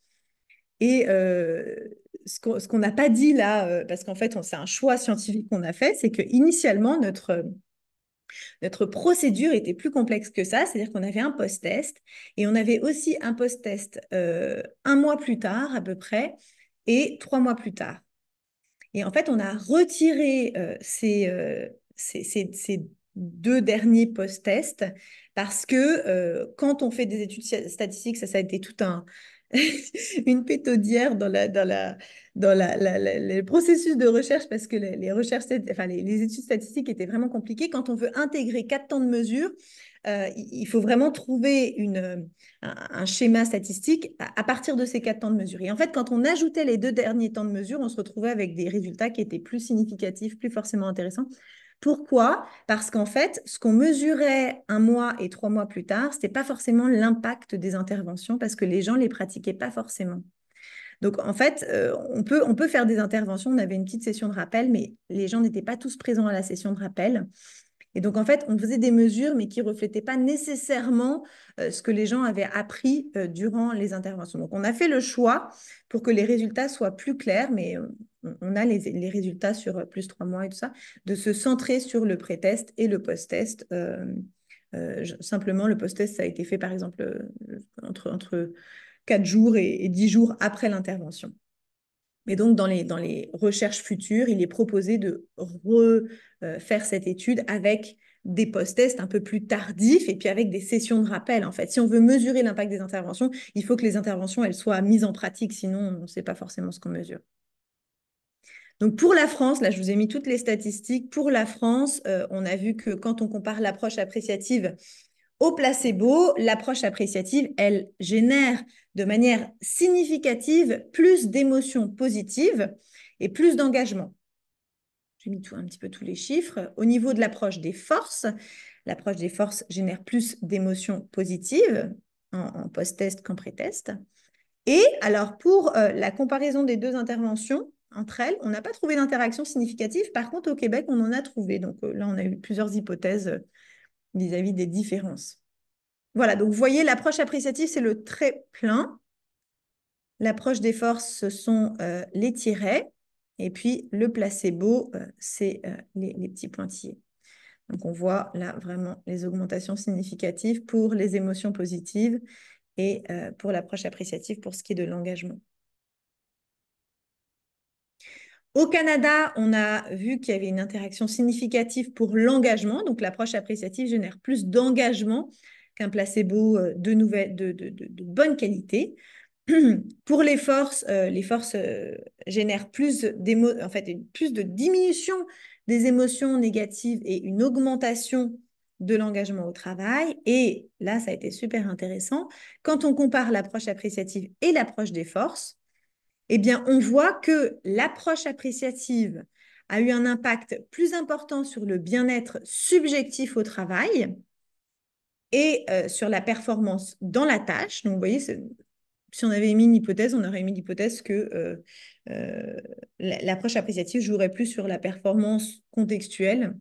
Et ce qu'on n'a pas dit là, parce qu'en fait, c'est un choix scientifique qu'on a fait, c'est qu'initialement, notre procédure était plus complexe que ça, c'est-à-dire qu'on avait un post-test et on avait aussi un post-test 1 mois plus tard à peu près et 3 mois plus tard. Et en fait, on a retiré ces 2 derniers post-tests parce que quand on fait des études statistiques, ça a été tout une pétaudière dans le processus de recherche parce que les études statistiques étaient vraiment compliquées. Quand on veut intégrer 4 temps de mesure, il faut vraiment trouver un schéma statistique à partir de ces 4 temps de mesure. Et en fait, quand on ajoutait les 2 derniers temps de mesure, on se retrouvait avec des résultats qui étaient plus significatifs, plus forcément intéressants. Pourquoi? Parce qu'en fait, ce qu'on mesurait 1 mois et 3 mois plus tard, ce n'était pas forcément l'impact des interventions parce que les gens ne les pratiquaient pas forcément. Donc, en fait, on peut faire des interventions. On avait une petite session de rappel, mais les gens n'étaient pas tous présents à la session de rappel. Et donc, en fait, on faisait des mesures, mais qui ne reflétaient pas nécessairement ce que les gens avaient appris durant les interventions. Donc, on a fait le choix pour que les résultats soient plus clairs, mais on a les résultats sur plus 3 mois et tout ça, de se centrer sur le pré-test et le post-test. Simplement, le post-test, ça a été fait, par exemple, entre 4 jours et 10 jours après l'intervention. Et donc, dans les recherches futures, il est proposé de refaire cette étude avec des post-tests un peu plus tardifs et puis avec des sessions de rappel. En fait, si on veut mesurer l'impact des interventions, il faut que les interventions elles soient mises en pratique, sinon on ne sait pas forcément ce qu'on mesure. Donc pour la France, là je vous ai mis toutes les statistiques. Pour la France, on a vu que quand on compare l'approche appréciative au placebo, l'approche appréciative, elle génère de manière significative plus d'émotions positives et plus d'engagement. J'ai mis un petit peu tous les chiffres. Au niveau de l'approche des forces génère plus d'émotions positives en post-test qu'en pré-test. Et alors, pour la comparaison des 2 interventions entre elles, on n'a pas trouvé d'interaction significative. Par contre, au Québec, on en a trouvé. Donc là, on a eu plusieurs hypothèses vis-à-vis des différences. Voilà, donc vous voyez, l'approche appréciative, c'est le trait plein. L'approche des forces, ce sont les tirets. Et puis, le placebo, c'est les petits pointillés. Donc, on voit là vraiment les augmentations significatives pour les émotions positives et pour l'approche appréciative pour ce qui est de l'engagement. Au Canada, on a vu qu'il y avait une interaction significative pour l'engagement. Donc, l'approche appréciative génère plus d'engagement qu'un placebo de bonne qualité. Pour les forces génèrent plus de diminution des émotions négatives et une augmentation de l'engagement au travail. Et là, ça a été super intéressant. Quand on compare l'approche appréciative et l'approche des forces, eh bien, on voit que l'approche appréciative a eu un impact plus important sur le bien-être subjectif au travail et sur la performance dans la tâche. Donc, vous voyez, si on avait émis une hypothèse, on aurait émis l'hypothèse que l'approche appréciative jouerait plus sur la performance contextuelle.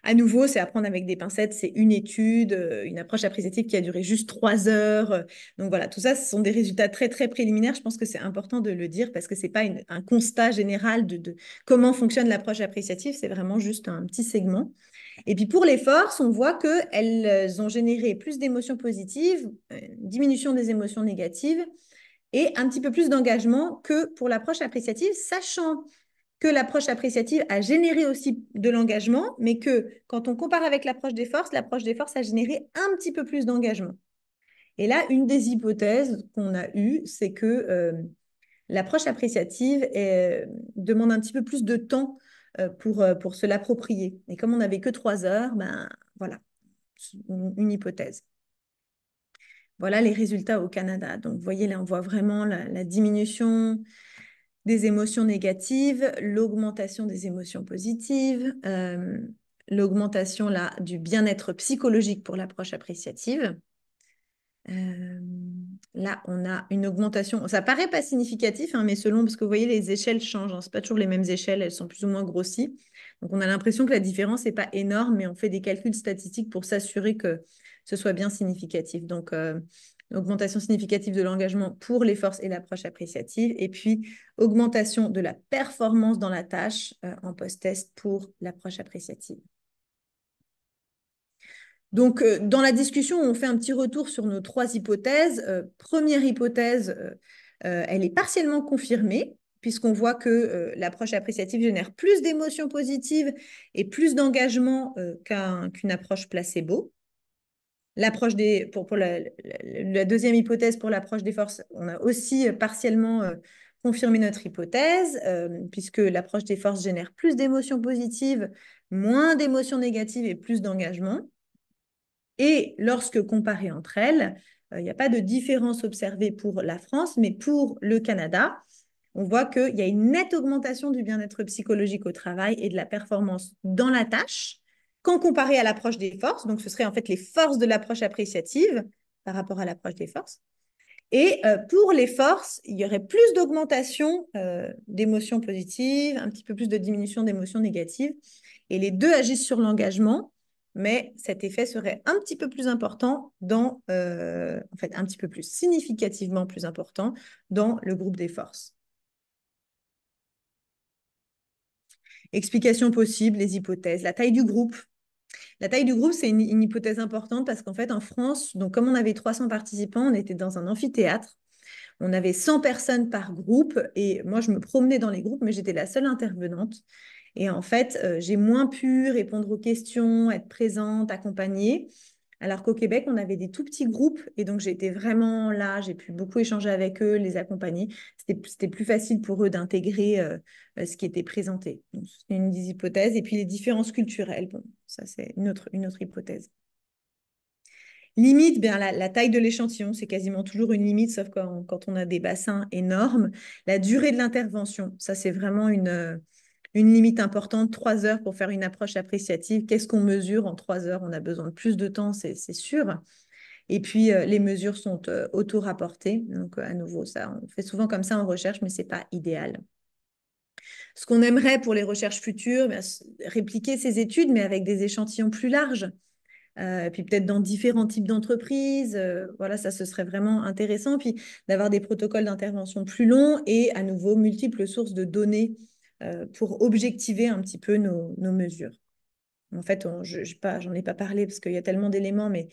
À nouveau, c'est à prendre avec des pincettes, c'est une étude, une approche appréciative qui a duré juste 3 heures. Donc voilà, tout ça, ce sont des résultats très, très préliminaires. Je pense que c'est important de le dire parce que ce n'est pas un constat général de comment fonctionne l'approche appréciative, c'est vraiment juste un petit segment. Et puis pour les forces, on voit qu'elles ont généré plus d'émotions positives, une diminution des émotions négatives et un petit peu plus d'engagement que pour l'approche appréciative, sachant que l'approche appréciative a généré aussi de l'engagement, mais que quand on compare avec l'approche des forces a généré un petit peu plus d'engagement. Et là, une des hypothèses qu'on a eues, c'est que L'approche appréciative demande un petit peu plus de temps pour se l'approprier. Et comme on n'avait que 3 heures, ben voilà, une hypothèse. Voilà les résultats au Canada. Donc, vous voyez, là, on voit vraiment la diminution des émotions négatives, l'augmentation des émotions positives, l'augmentation là, du bien-être psychologique pour l'approche appréciative. Euh, Là, on a une augmentation. Ça paraît pas significatif, hein, mais selon, parce que vous voyez, les échelles changent. Hein, c'est pas toujours les mêmes échelles, elles sont plus ou moins grossies. Donc, on a l'impression que la différence n'est pas énorme, mais on fait des calculs statistiques pour s'assurer que ce soit bien significatif. Donc, augmentation significative de l'engagement pour les forces et l'approche appréciative, et puis augmentation de la performance dans la tâche en post-test pour l'approche appréciative. Donc, dans la discussion, on fait un petit retour sur nos 3 hypothèses. Première hypothèse, elle est partiellement confirmée, puisqu'on voit que l'approche appréciative génère plus d'émotions positives et plus d'engagement qu'une approche placebo. Pour la deuxième hypothèse, pour l'approche des forces, on a aussi partiellement confirmé notre hypothèse, puisque l'approche des forces génère plus d'émotions positives, moins d'émotions négatives et plus d'engagement. Et lorsque comparées entre elles, il n'y a pas de différence observée pour la France, mais pour le Canada, on voit qu'il y a une nette augmentation du bien-être psychologique au travail et de la performance dans la tâche quand comparé à l'approche des forces. Donc, ce serait en fait les forces de l'approche appréciative par rapport à l'approche des forces. Et pour les forces, il y aurait plus d'augmentation d'émotions positives, un petit peu plus de diminution d'émotions négatives. Et les deux agissent sur l'engagement, mais cet effet serait un petit peu plus important en fait, un petit peu plus significativement plus important dans le groupe des forces. Explications possibles, les hypothèses, la taille du groupe. La taille du groupe, c'est une hypothèse importante parce qu'en fait, en France, donc comme on avait 300 participants, on était dans un amphithéâtre. On avait 100 personnes par groupe et moi, je me promenais dans les groupes, mais j'étais la seule intervenante. Et en fait, j'ai moins pu répondre aux questions, être présente, accompagner. Alors qu'au Québec, on avait des tout petits groupes et donc j'étais vraiment là, j'ai pu beaucoup échanger avec eux, les accompagner. C'était plus facile pour eux d'intégrer ce qui était présenté. C'est une des hypothèses. Et puis les différences culturelles, bon, ça c'est une autre hypothèse. Limite, bien, la taille de l'échantillon, c'est quasiment toujours une limite, sauf quand on a des bassins énormes. La durée de l'intervention, ça c'est vraiment une limite importante. 3 heures pour faire une approche appréciative. Qu'est-ce qu'on mesure en 3 heures? On a besoin de plus de temps, c'est sûr. Et puis, les mesures sont auto-rapportées. Donc, à nouveau, ça, on fait souvent comme ça en recherche, mais ce n'est pas idéal. Ce qu'on aimerait pour les recherches futures, bien, répliquer ces études, mais avec des échantillons plus larges. Puis peut-être dans différents types d'entreprises. Voilà, ça, ce serait vraiment intéressant. Puis d'avoir des protocoles d'intervention plus longs et à nouveau multiples sources de données pour objectiver un petit peu nos mesures. En fait, j'en ai pas parlé parce qu'il y a tellement d'éléments, mais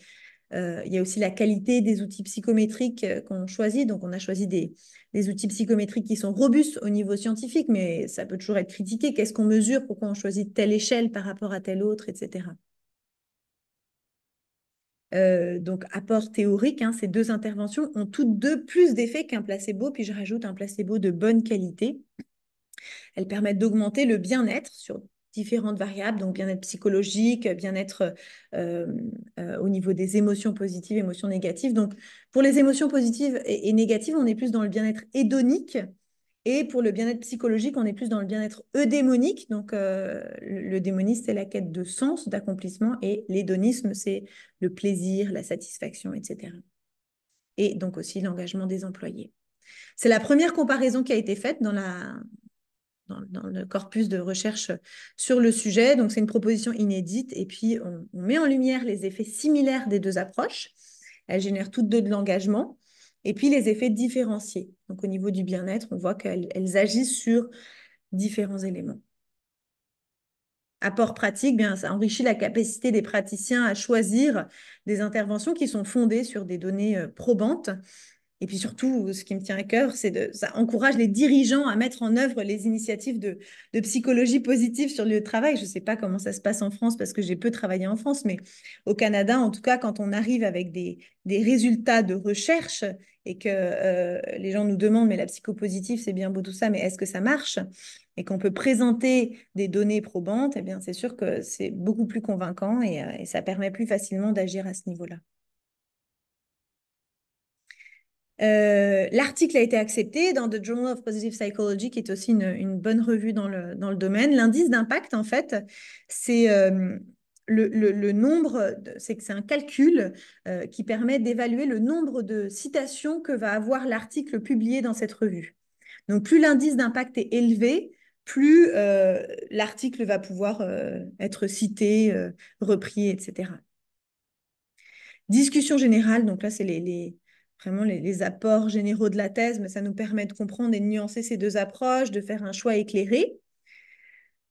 il y a aussi la qualité des outils psychométriques qu'on choisit. Donc, on a choisi des outils psychométriques qui sont robustes au niveau scientifique, mais ça peut toujours être critiqué. Qu'est-ce qu'on mesure? Pourquoi on choisit telle échelle par rapport à telle autre, etc. Donc, apport théorique, hein, ces deux interventions ont toutes deux plus d'effets qu'un placebo, puis je rajoute un placebo de bonne qualité. Elles permettent d'augmenter le bien-être sur différentes variables, donc bien-être psychologique, bien-être au niveau des émotions positives, émotions négatives. Donc, pour les émotions positives et négatives, on est plus dans le bien-être hédonique. Et pour le bien-être psychologique, on est plus dans le bien-être eudémonique. Donc, le démonisme, c'est la quête de sens, d'accomplissement, et l'hédonisme, c'est le plaisir, la satisfaction, etc. Et donc aussi l'engagement des employés. C'est la première comparaison qui a été faite dans le corpus de recherche sur le sujet. Donc, c'est une proposition inédite. Et puis, on met en lumière les effets similaires des deux approches. Elles génèrent toutes deux de l'engagement. Et puis, les effets différenciés. Donc, au niveau du bien-être, on voit qu'elles agissent sur différents éléments. Apport pratique, bien, ça enrichit la capacité des praticiens à choisir des interventions qui sont fondées sur des données probantes Et puis surtout, ce qui me tient à cœur, ça encourage les dirigeants à mettre en œuvre les initiatives de psychologie positive sur le lieu de travail. Je ne sais pas comment ça se passe en France parce que j'ai peu travaillé en France, mais au Canada, en tout cas, quand on arrive avec des résultats de recherche et que les gens nous demandent, mais la psychopositive, c'est bien beau tout ça, mais est-ce que ça marche? Et qu'on peut présenter des données probantes, eh bien, c'est sûr que c'est beaucoup plus convaincant et ça permet plus facilement d'agir à ce niveau-là. L'article a été accepté dans The Journal of Positive Psychology, qui est aussi une bonne revue dans le domaine. L'indice d'impact, en fait, c'est le nombre, c'est que c'est un calcul qui permet d'évaluer le nombre de citations que va avoir l'article publié dans cette revue. Donc, plus l'indice d'impact est élevé, plus l'article va pouvoir être cité, repris, etc. Discussion générale, donc là, c'est vraiment les apports généraux de la thèse, mais ça nous permet de comprendre et de nuancer ces deux approches, de faire un choix éclairé.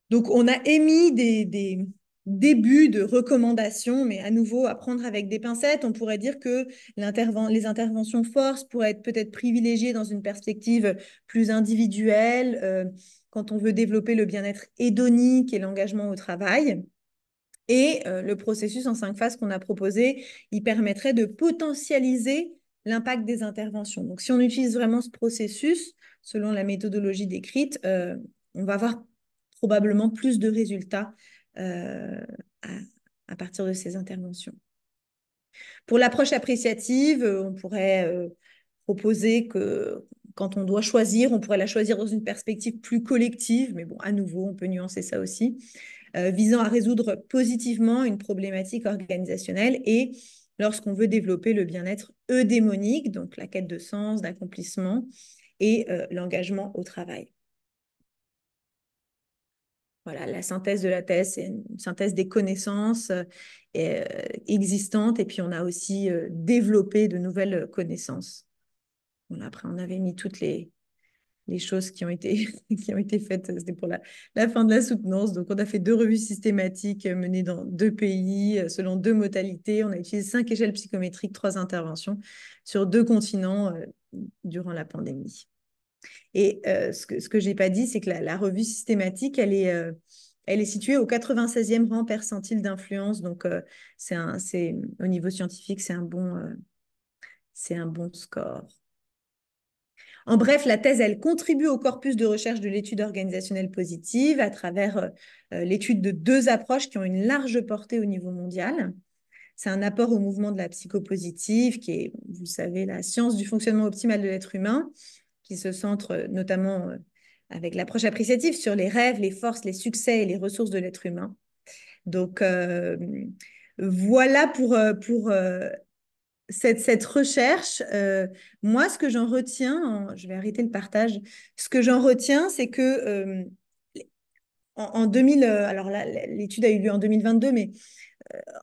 Donc, on a émis des débuts de recommandations, mais à nouveau, à prendre avec des pincettes. On pourrait dire que les interventions force pourraient être peut-être privilégiées dans une perspective plus individuelle, quand on veut développer le bien-être hédonique et l'engagement au travail. Et le processus en 5 phases qu'on a proposé, il permettrait de potentialiser l'impact des interventions. Donc, si on utilise vraiment ce processus, selon la méthodologie décrite, on va avoir probablement plus de résultats euh, à, à partir de ces interventions. Pour l'approche appréciative, on pourrait proposer que quand on doit choisir, on pourrait la choisir dans une perspective plus collective, mais bon, à nouveau, on peut nuancer ça aussi, visant à résoudre positivement une problématique organisationnelle et lorsqu'on veut développer le bien-être eudémonique, donc la quête de sens, d'accomplissement et l'engagement au travail. Voilà, la synthèse de la thèse, c'est une synthèse des connaissances existantes et puis on a aussi développé de nouvelles connaissances. Bon, après, on avait mis toutes les choses qui ont été, qui ont été faites. C'était pour la fin de la soutenance. Donc, on a fait 2 revues systématiques menées dans 2 pays, selon 2 modalités. On a utilisé 5 échelles psychométriques, 3 interventions sur 2 continents durant la pandémie. Et ce que je n'ai pas dit, c'est que la revue systématique, elle est située au 96e rang percentile d'influence. Donc, au niveau scientifique, c'est un bon score. En bref, la thèse, elle contribue au corpus de recherche de l'étude organisationnelle positive à travers l'étude de 2 approches qui ont une large portée au niveau mondial. C'est un apport au mouvement de la psychopositive, qui est, vous le savez, la science du fonctionnement optimal de l'être humain, qui se centre notamment avec l'approche appréciative sur les rêves, les forces, les succès et les ressources de l'être humain. Donc, voilà pour cette recherche, moi, ce que j'en retiens, je vais arrêter le partage, ce que j'en retiens, c'est que en 2000, alors là, l'étude a eu lieu en 2022, mais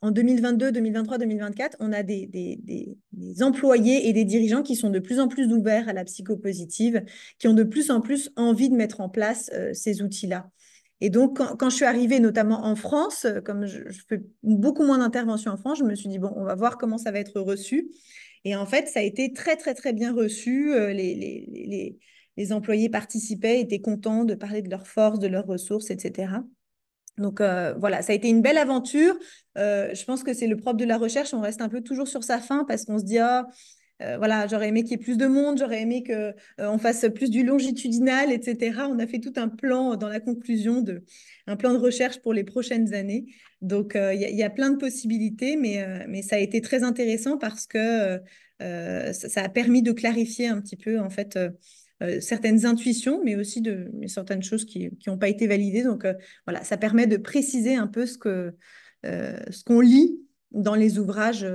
en 2022, 2023, 2024, on a des employés et des dirigeants qui sont de plus en plus ouverts à la psychopositive, qui ont de plus en plus envie de mettre en place ces outils-là. Et donc, quand je suis arrivée, notamment en France, comme je fais beaucoup moins d'interventions en France, je me suis dit, bon, on va voir comment ça va être reçu. Et en fait, ça a été très, très, très bien reçu. Les employés participaient, étaient contents de parler de leurs forces, de leurs ressources, etc. Donc voilà, ça a été une belle aventure. Je pense que c'est le propre de la recherche. On reste un peu toujours sur sa faim parce qu'on se dit, ah, voilà, j'aurais aimé qu'il y ait plus de monde, j'aurais aimé qu'on fasse plus du longitudinal, etc. On a fait tout un plan dans la conclusion, un plan de recherche pour les prochaines années. Donc, y a plein de possibilités, mais ça a été très intéressant parce que ça a permis de clarifier un petit peu, en fait, certaines intuitions, mais aussi certaines choses qui n'ont pas été validées. Donc, voilà, ça permet de préciser un peu ce qu'on lit dans les ouvrages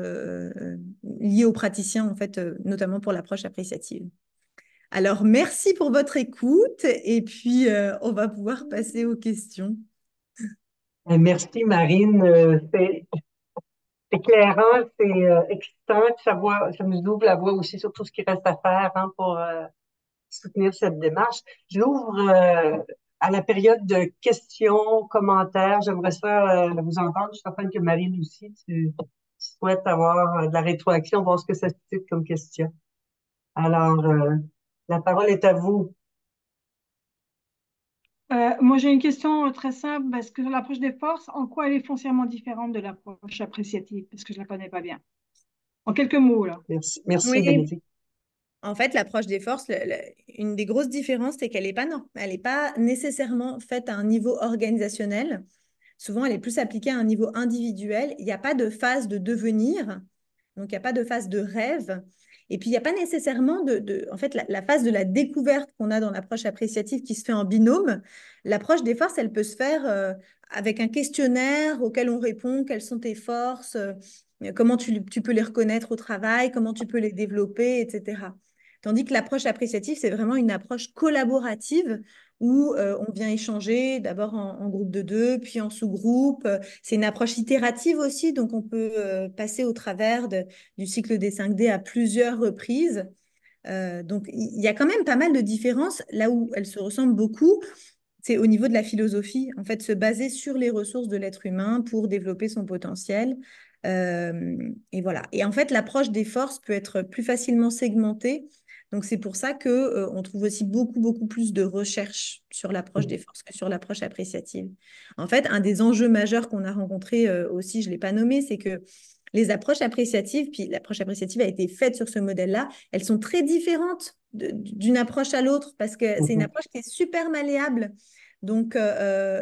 liés aux praticiens, en fait, notamment pour l'approche appréciative. Alors, merci pour votre écoute et puis on va pouvoir passer aux questions. Merci, Marine. C'est éclairant, c'est excitant. Ça nous ouvre la voie aussi sur tout ce qui reste à faire hein, pour soutenir cette démarche. J'ouvre à la période de questions, commentaires. J'aimerais ça vous entendre. Je suis certaine que Marine aussi, tu souhaites avoir de la rétroaction, voir ce que ça suscite comme question. Alors, la parole est à vous. Moi, j'ai une question très simple. Parce que l'approche des forces, en quoi elle est foncièrement différente de l'approche appréciative? Parce que je ne la connais pas bien. En quelques mots, là. Merci, merci Oui. Bénédicte. En fait, l'approche des forces, une des grosses différences, c'est qu'elle n'est pas, non, elle n'est pas nécessairement faite à un niveau organisationnel. Souvent, elle est plus appliquée à un niveau individuel. Il n'y a pas de phase de devenir, donc il n'y a pas de phase de rêve. Et puis, il n'y a pas nécessairement en fait, la phase de la découverte qu'on a dans l'approche appréciative qui se fait en binôme. L'approche des forces, elle peut se faire avec un questionnaire auquel on répond, quelles sont tes forces, comment tu peux les reconnaître au travail, comment tu peux les développer, etc. Tandis que l'approche appréciative, c'est vraiment une approche collaborative où on vient échanger d'abord en groupe de deux, puis en sous-groupe. C'est une approche itérative aussi, donc on peut passer au travers du cycle des 5D à plusieurs reprises. Donc il y a quand même pas mal de différences. Là où elles se ressemblent beaucoup, c'est au niveau de la philosophie, en fait, se baser sur les ressources de l'être humain pour développer son potentiel. Et voilà. Et en fait, l'approche des forces peut être plus facilement segmentée. Donc, c'est pour ça que, on trouve aussi beaucoup, beaucoup plus de recherches sur l'approche des forces que sur l'approche appréciative. En fait, un des enjeux majeurs qu'on a rencontré aussi, je ne l'ai pas nommé, c'est que les approches appréciatives, puis l'approche appréciative a été faite sur ce modèle-là, elles sont très différentes d'une approche à l'autre parce que c'est une Mhm. approche qui est super malléable. Donc,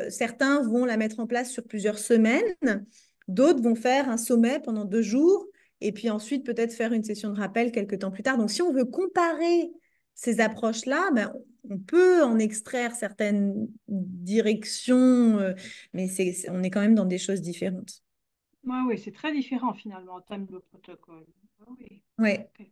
certains vont la mettre en place sur plusieurs semaines, d'autres vont faire un sommet pendant 2 jours, et puis ensuite peut-être faire une session de rappel quelques temps plus tard. Donc, si on veut comparer ces approches-là, ben, on peut en extraire certaines directions, mais on est quand même dans des choses différentes. Oui, oui, c'est très différent finalement en termes de protocole. Ah oui. Ouais. Ok.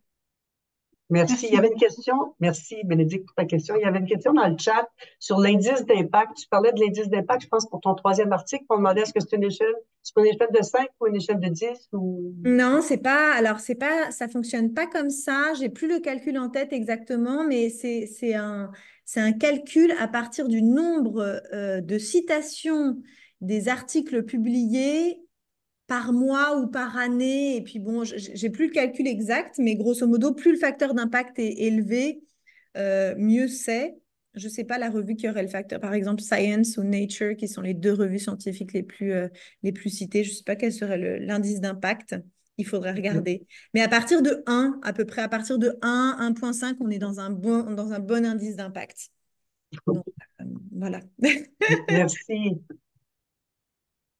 Merci. Il y Merci avait une beaucoup. question. Merci Bénédicte pour ta question. Il y avait une question dans le chat sur l'indice d'impact. Tu parlais de l'indice d'impact, je pense, pour ton troisième article. On demandait est-ce que c'est une échelle de 5 ou une échelle de 10 ou... Non, c'est pas. Alors, c'est pas. Ça fonctionne pas comme ça. J'ai plus le calcul en tête exactement, mais c'est un calcul à partir du nombre de citations des articles publiés par mois ou par année. Et puis bon, j'ai plus le calcul exact, mais grosso modo, plus le facteur d'impact est élevé, mieux c'est. Je sais pas la revue qui aurait le facteur, par exemple Science ou Nature, qui sont les deux revues scientifiques les plus citées. Je sais pas quel serait l'indice d'impact. Il faudrait regarder. Mais à partir de 1, à peu près à partir de 1, 1,5, on est dans un bon indice d'impact. Donc, voilà. Merci.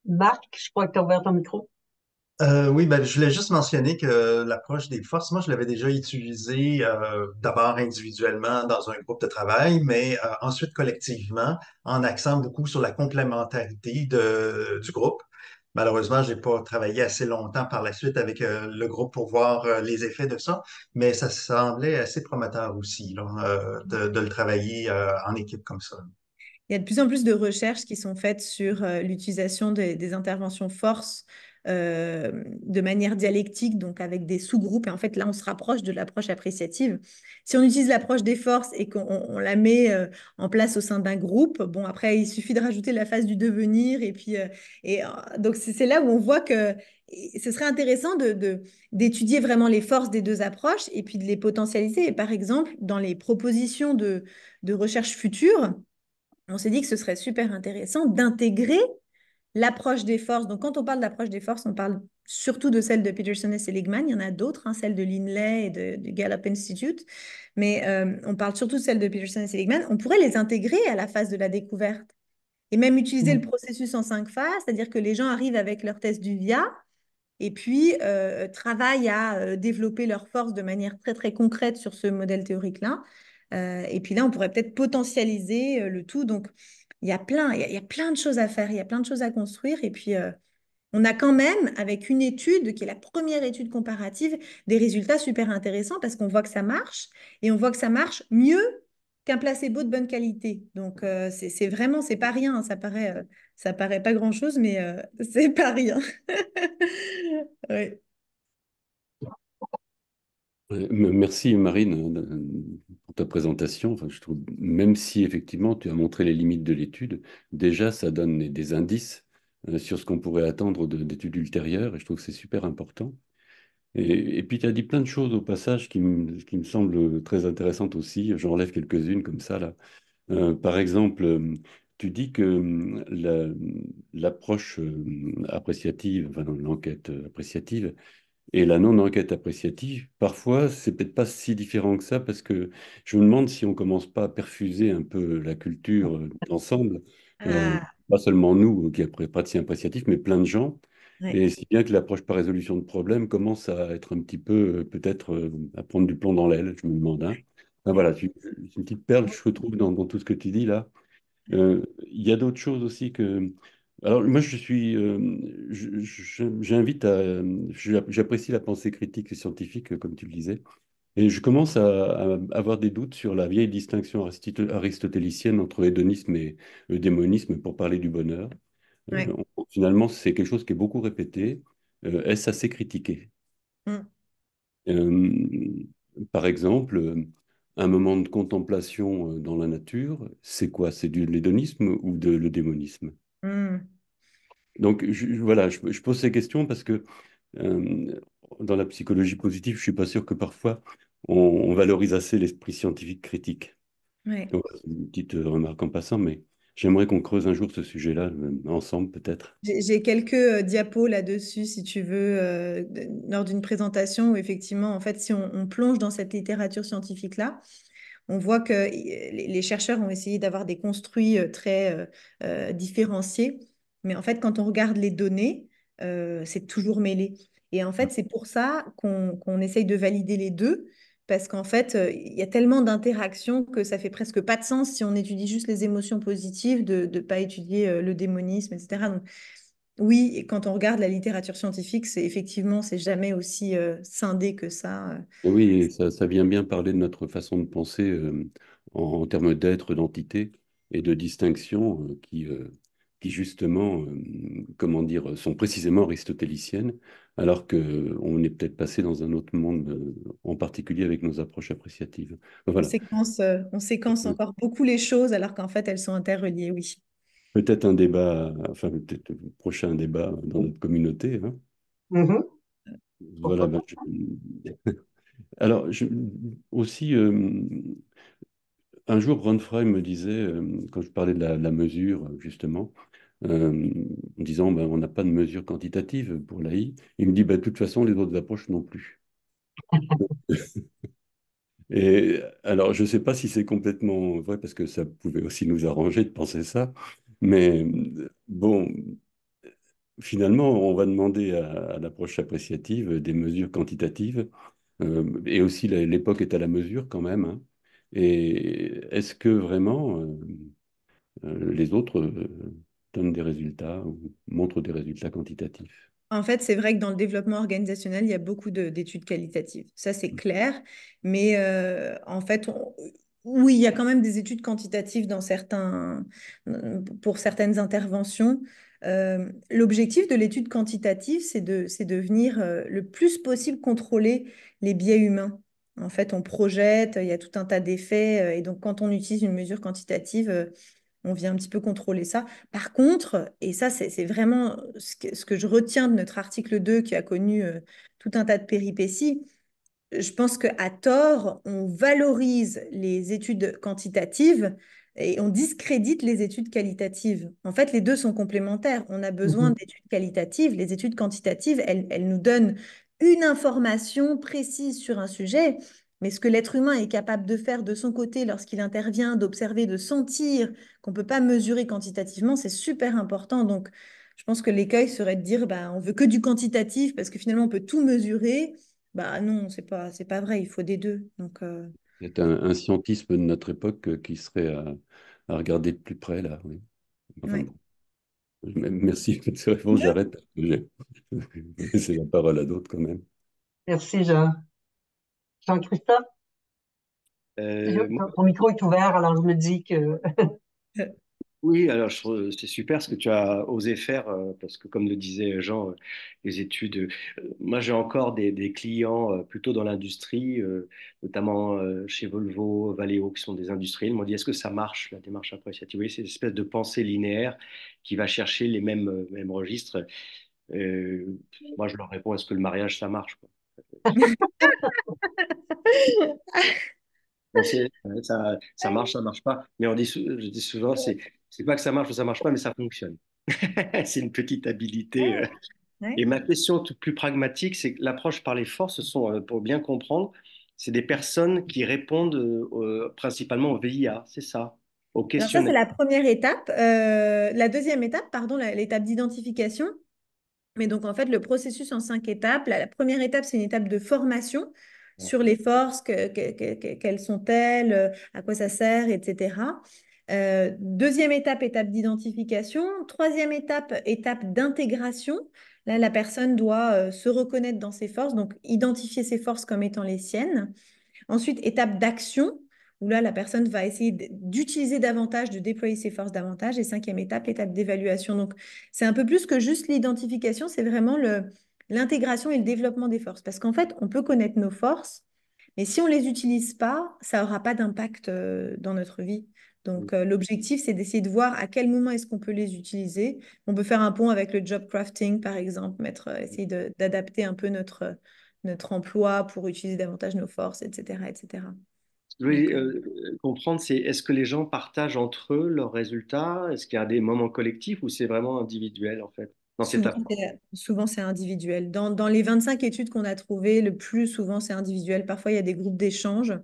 Marc, je crois que tu as ouvert ton micro. Oui, ben, je voulais juste mentionner que l'approche des forces, moi, je l'avais déjà utilisée d'abord individuellement dans un groupe de travail, mais ensuite collectivement, en accent beaucoup sur la complémentarité du groupe. Malheureusement, j'ai pas travaillé assez longtemps par la suite avec le groupe pour voir les effets de ça, mais ça semblait assez prometteur aussi là, de le travailler en équipe comme ça. Il y a de plus en plus de recherches qui sont faites sur l'utilisation des interventions force de manière dialectique, donc avec des sous-groupes. Et en fait, là, on se rapproche de l'approche appréciative. Si on utilise l'approche des forces et qu'on la met en place au sein d'un groupe, bon, après, il suffit de rajouter la phase du devenir. Et puis, donc, c'est là où on voit que ce serait intéressant d'étudier vraiment les forces des deux approches et puis de les potentialiser. Et par exemple, dans les propositions de recherche future, on s'est dit que ce serait super intéressant d'intégrer l'approche des forces. Donc, quand on parle d'approche des forces, on parle surtout de celle de Peterson et Seligman. Il y en a d'autres, hein, celle de Linley et du Gallup Institute. Mais on parle surtout de celle de Peterson et Seligman. On pourrait les intégrer à la phase de la découverte et même utiliser le processus en 5 phases, c'est-à-dire que les gens arrivent avec leur test du VIA et puis travaillent à développer leurs forces de manière très, très concrète sur ce modèle théorique-là. Et puis là, on pourrait peut-être potentialiser le tout. Donc, il y a plein de choses à faire, il y a plein de choses à construire. Et puis, on a quand même, avec une étude qui est la première étude comparative, des résultats super intéressants parce qu'on voit que ça marche et on voit que ça marche mieux qu'un placebo de bonne qualité. Donc, c'est vraiment, c'est pas rien, hein. Ça paraît pas grand-chose, mais c'est pas rien. Ouais. Merci Marine pour ta présentation. Enfin, je trouve, même si effectivement tu as montré les limites de l'étude, déjà ça donne des indices sur ce qu'on pourrait attendre d'études ultérieures et je trouve que c'est super important. Et puis, tu as dit plein de choses au passage qui me semblent très intéressantes aussi. J'en relève quelques-unes comme ça, là. Par exemple, tu dis que l'approche appréciative, enfin, l'enquête appréciative, et la non-enquête appréciative, parfois, c'est peut-être pas si différent que ça, parce que je me demande si on commence pas à perfuser un peu la culture d'ensemble, Ah, pas seulement nous qui praticiens appréciatifs, mais plein de gens. ouais. Et si bien que l'approche par résolution de problème commence à être un petit peu, peut-être, à prendre du plomb dans l'aile, je me demande, hein. Enfin, voilà, c'est une petite perle, je trouve, dans tout ce que tu dis là. Il y a d'autres choses aussi que. Alors, moi, j'invite j'apprécie la pensée critique et scientifique, comme tu le disais, et je commence à avoir des doutes sur la vieille distinction aristotélicienne entre hédonisme et démonisme pour parler du bonheur. Ouais. Finalement, c'est quelque chose qui est beaucoup répété. Est-ce assez critiqué? Mm. Euh, Par exemple, un moment de contemplation dans la nature, c'est quoi? C'est de l'hédonisme ou de le démonisme? Mm. Donc voilà, je pose ces questions parce que euh, dans la psychologie positive, je suis pas sûr que parfois on valorise assez l'esprit scientifique critique. Ouais. Donc, c'est une petite remarque en passant, mais j'aimerais qu'on creuse un jour ce sujet-là, ensemble peut-être. J'ai quelques diapos là-dessus, si tu veux, lors d'une présentation où effectivement, en fait, si on plonge dans cette littérature scientifique-là, on voit que les chercheurs ont essayé d'avoir des construits très différenciés, mais en fait, quand on regarde les données, c'est toujours mêlé. Et en fait, c'est pour ça qu'on essaye de valider les deux, parce qu'en fait, il y a tellement d'interactions que ça fait presque pas de sens si on étudie juste les émotions positives, de ne pas étudier le démonisme, etc. Donc, oui, et quand on regarde la littérature scientifique, c'est effectivement, c'est jamais aussi scindé que ça. Et oui, et ça vient bien parler de notre façon de penser en termes d'être, d'entité et de distinction qui justement, comment dire, sont précisément aristotéliciennes, alors qu'on est peut-être passé dans un autre monde, en particulier avec nos approches appréciatives. Voilà. On séquence encore beaucoup les choses alors qu'en fait, elles sont interreliées, oui. Peut-être un débat, enfin peut-être un prochain débat dans notre communauté, hein. Mhm. Voilà. Pourquoi Ben, pas? alors, aussi, un jour, Ron Fry me disait, quand je parlais de la mesure, justement, en disant, ben, on n'a pas de mesure quantitative pour l'AI, il me dit, ben, de toute façon, les autres approches non plus. Et alors, je ne sais pas si c'est complètement vrai, parce que ça pouvait aussi nous arranger de penser ça, mais bon, finalement, on va demander à l'approche appréciative des mesures quantitatives, et aussi l'époque est à la mesure quand même, hein. Et est-ce que vraiment les autres donnent des résultats ou montrent des résultats quantitatifs? En fait, c'est vrai que dans le développement organisationnel, il y a beaucoup d'études qualitatives. Ça, c'est clair. Mais en fait, oui, il y a quand même des études quantitatives pour certaines interventions. L'objectif de l'étude quantitative, c'est de venir le plus possible contrôler les biais humains. En fait, on projette, il y a tout un tas d'effets. Et donc, quand on utilise une mesure quantitative, on vient un petit peu contrôler ça. Par contre, et ça, c'est vraiment ce que je retiens de notre article 2 qui a connu tout un tas de péripéties, je pense qu'à tort, on valorise les études quantitatives et on discrédite les études qualitatives. En fait, les deux sont complémentaires. On a besoin Mhm. d'études qualitatives. Les études quantitatives, elles nous donnent une information précise sur un sujet, mais ce que l'être humain est capable de faire de son côté lorsqu'il intervient, d'observer, de sentir, qu'on ne peut pas mesurer quantitativement, c'est super important. Donc, je pense que l'écueil serait de dire, bah, on veut que du quantitatif parce que finalement, on peut tout mesurer. Bah non, c'est pas vrai, il faut des deux. Donc, C'est un scientisme de notre époque qui serait à regarder de plus près, là, oui. Enfin ouais. bon, merci de ces réponses, j'arrête parce que j'ai laissé la parole à d'autres quand même. Merci, Jean. Jean-Christophe, Moi, ton micro est ouvert, alors je me dis que. oui, alors je trouve c'est super ce que tu as osé faire parce que comme le disait Jean, les études. Moi, j'ai encore des clients plutôt dans l'industrie, notamment chez Volvo, Valeo, qui sont des industriels. Ils m'ont dit, est-ce que ça marche la démarche appréciative? Oui, c'est une espèce de pensée linéaire qui va chercher les mêmes registres. Euh, Moi, je leur réponds, est-ce que le mariage ça marche, quoi? On sait, ça marche, ça marche pas. Mais je dis souvent, c'est pas que ça marche ou ça marche pas, mais ça fonctionne. C'est une petite habilité. Ouais. Et ma question toute plus pragmatique, c'est que l'approche par les forces, ce sont, pour bien comprendre, c'est des personnes qui répondent principalement au VIA, c'est ça, au Alors ça, c'est questionnaire. la première étape. La deuxième étape, pardon, l'étape d'identification. Mais donc, en fait, le processus en 5 étapes. La première étape, c'est une étape de formation sur les forces, quelles sont-elles, à quoi ça sert, etc. Deuxième étape, étape d'identification. Troisième étape, étape d'intégration. Là, la personne doit se reconnaître dans ses forces, donc identifier ses forces comme étant les siennes. Ensuite, étape d'action, où là, la personne va essayer d'utiliser davantage, de déployer ses forces davantage. Et cinquième étape, l'étape d'évaluation. Donc, c'est un peu plus que juste l'identification, c'est vraiment l'intégration et le développement des forces. Parce qu'en fait, on peut connaître nos forces, mais si on ne les utilise pas, ça n'aura pas d'impact dans notre vie. Donc, l'objectif, c'est d'essayer de voir à quel moment est-ce qu'on peut les utiliser. On peut faire un pont avec le job crafting, par exemple, essayer d'adapter un peu notre emploi pour utiliser davantage nos forces, etc., etc. Ce que je Donc, voulais comprendre, c'est est-ce que les gens partagent entre eux leurs résultats? Est-ce qu'il y a des moments collectifs ou c'est vraiment individuel en fait dans cette souvent, approche? souvent c'est individuel. Dans les 25 études qu'on a trouvées, le plus souvent, c'est individuel. Parfois, il y a des groupes d'échange.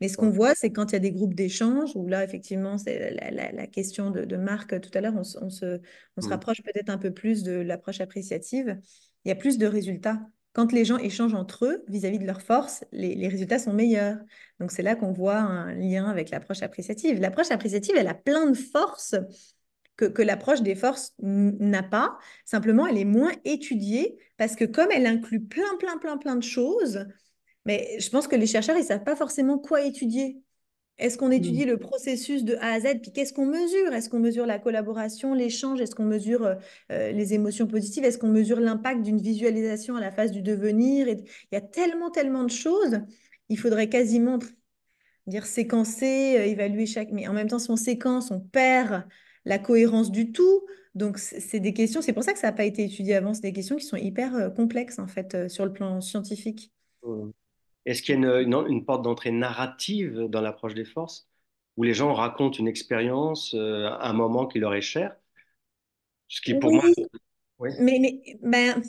Mais ce qu'on voit, c'est quand il y a des groupes d'échange, où là, effectivement, c'est la question de Marc tout à l'heure, on se Mm. rapproche peut-être un peu plus de l'approche appréciative. Il y a plus de résultats. Quand les gens échangent entre eux vis-à-vis de leurs forces, les résultats sont meilleurs. Donc, c'est là qu'on voit un lien avec l'approche appréciative. L'approche appréciative, elle a plein de forces que l'approche des forces n'a pas. Simplement, elle est moins étudiée parce que comme elle inclut plein, plein, plein, plein de choses, mais je pense que les chercheurs, ils ne savent pas forcément quoi étudier. Est-ce qu'on Mm. étudie le processus de A à Z, puis qu'est-ce qu'on mesure? Est-ce qu'on mesure la collaboration, l'échange? Est-ce qu'on mesure les émotions positives? Est-ce qu'on mesure l'impact d'une visualisation à la phase du devenir? Il y a tellement, tellement de choses. Il faudrait quasiment dire séquencer, évaluer chaque. Mais en même temps, si on séquence, on perd la cohérence du tout. Donc, c'est des questions. C'est pour ça que ça n'a pas été étudié avant. C'est des questions qui sont hyper complexes, en fait, sur le plan scientifique. Mm. Est-ce qu'il y a une porte d'entrée narrative dans l'approche des forces où les gens racontent une expérience, un moment qui leur est cher? Ce qui pour moi, Oui, oui. ben,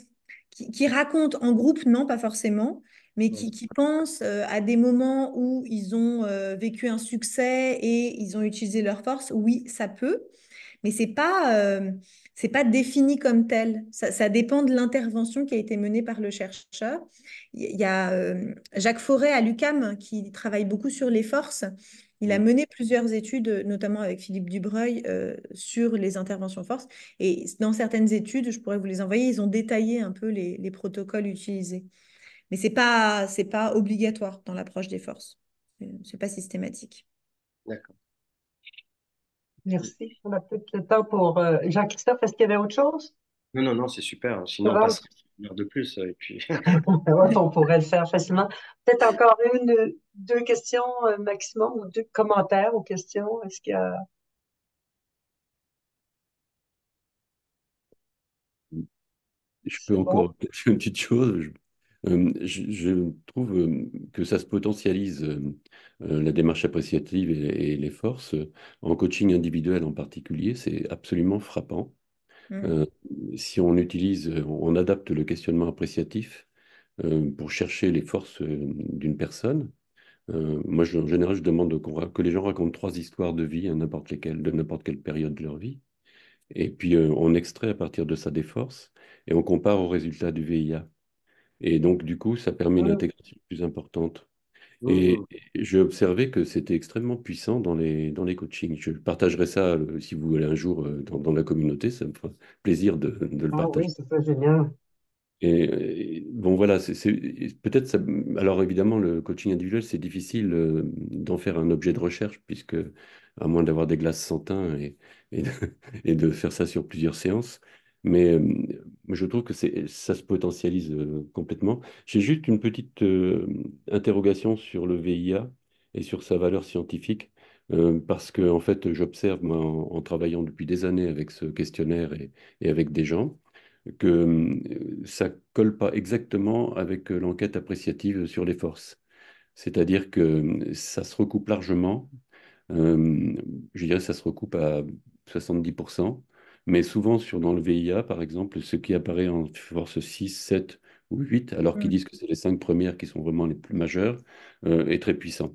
qui racontent en groupe, non, pas forcément, mais qui pensent à des moments où ils ont vécu un succès et ils ont utilisé leur force, oui, ça peut, mais c'est pas défini comme tel. Ça dépend de l'intervention qui a été menée par le chercheur. Il y a Jacques Forêt à l'UQAM qui travaille beaucoup sur les forces. Il a Mm. mené plusieurs études, notamment avec Philippe Dubreuil, sur les interventions forces. Et dans certaines études, je pourrais vous les envoyer, ils ont détaillé un peu les protocoles utilisés. Mais c'est pas obligatoire dans l'approche des forces. C'est pas systématique. D'accord. Merci. On a peut-être le temps pour Jean-Christophe. Est-ce qu'il y avait autre chose? Non, non, non, c'est super, hein. Ça Sinon, on va? passerait une heure de plus. Et puis, Ouais, on pourrait le faire facilement. Peut-être encore deux questions maximum ou deux commentaires aux questions. Est-ce qu'il y a... Je peux C'est bon? encore dire une petite chose. Je trouve que ça se potentialise, la démarche appréciative et les forces, en coaching individuel en particulier, c'est absolument frappant. Mm. Euh, Si on utilise, on adapte le questionnement appréciatif pour chercher les forces d'une personne. Moi, en général, je demande que les gens racontent 3 histoires de vie à n'importe lesquelles, de n'importe quelle période de leur vie. Et puis, on extrait à partir de ça des forces et on compare aux résultats du VIA. Et donc, du coup, ça permet une Mm. intégration plus importante. Mhm. Et j'ai observé que c'était extrêmement puissant dans les coachings. Je partagerai ça, si vous voulez, un jour, dans la communauté. Ça me fera plaisir de le Ah oui, partager. c'est ça, génial. Bon, voilà, peut-être ça. Alors, évidemment, le coaching individuel, c'est difficile d'en faire un objet de recherche, puisque, à moins d'avoir des glaces sans teint et de, et de faire ça sur plusieurs séances. Mais je trouve que ça se potentialise complètement. J'ai juste une petite interrogation sur le VIA et sur sa valeur scientifique, parce que, en fait, j'observe, moi, en travaillant depuis des années avec ce questionnaire et avec des gens. que ça colle pas exactement avec l'enquête appréciative sur les forces. C'est-à-dire que ça se recoupe largement. Euh, je dirais que ça se recoupe à 70%, mais souvent dans le VIA, par exemple, ce qui apparaît en force 6, 7 ou 8, alors qu'ils Mm. disent que c'est les 5 premières qui sont vraiment les plus majeures, est très puissant.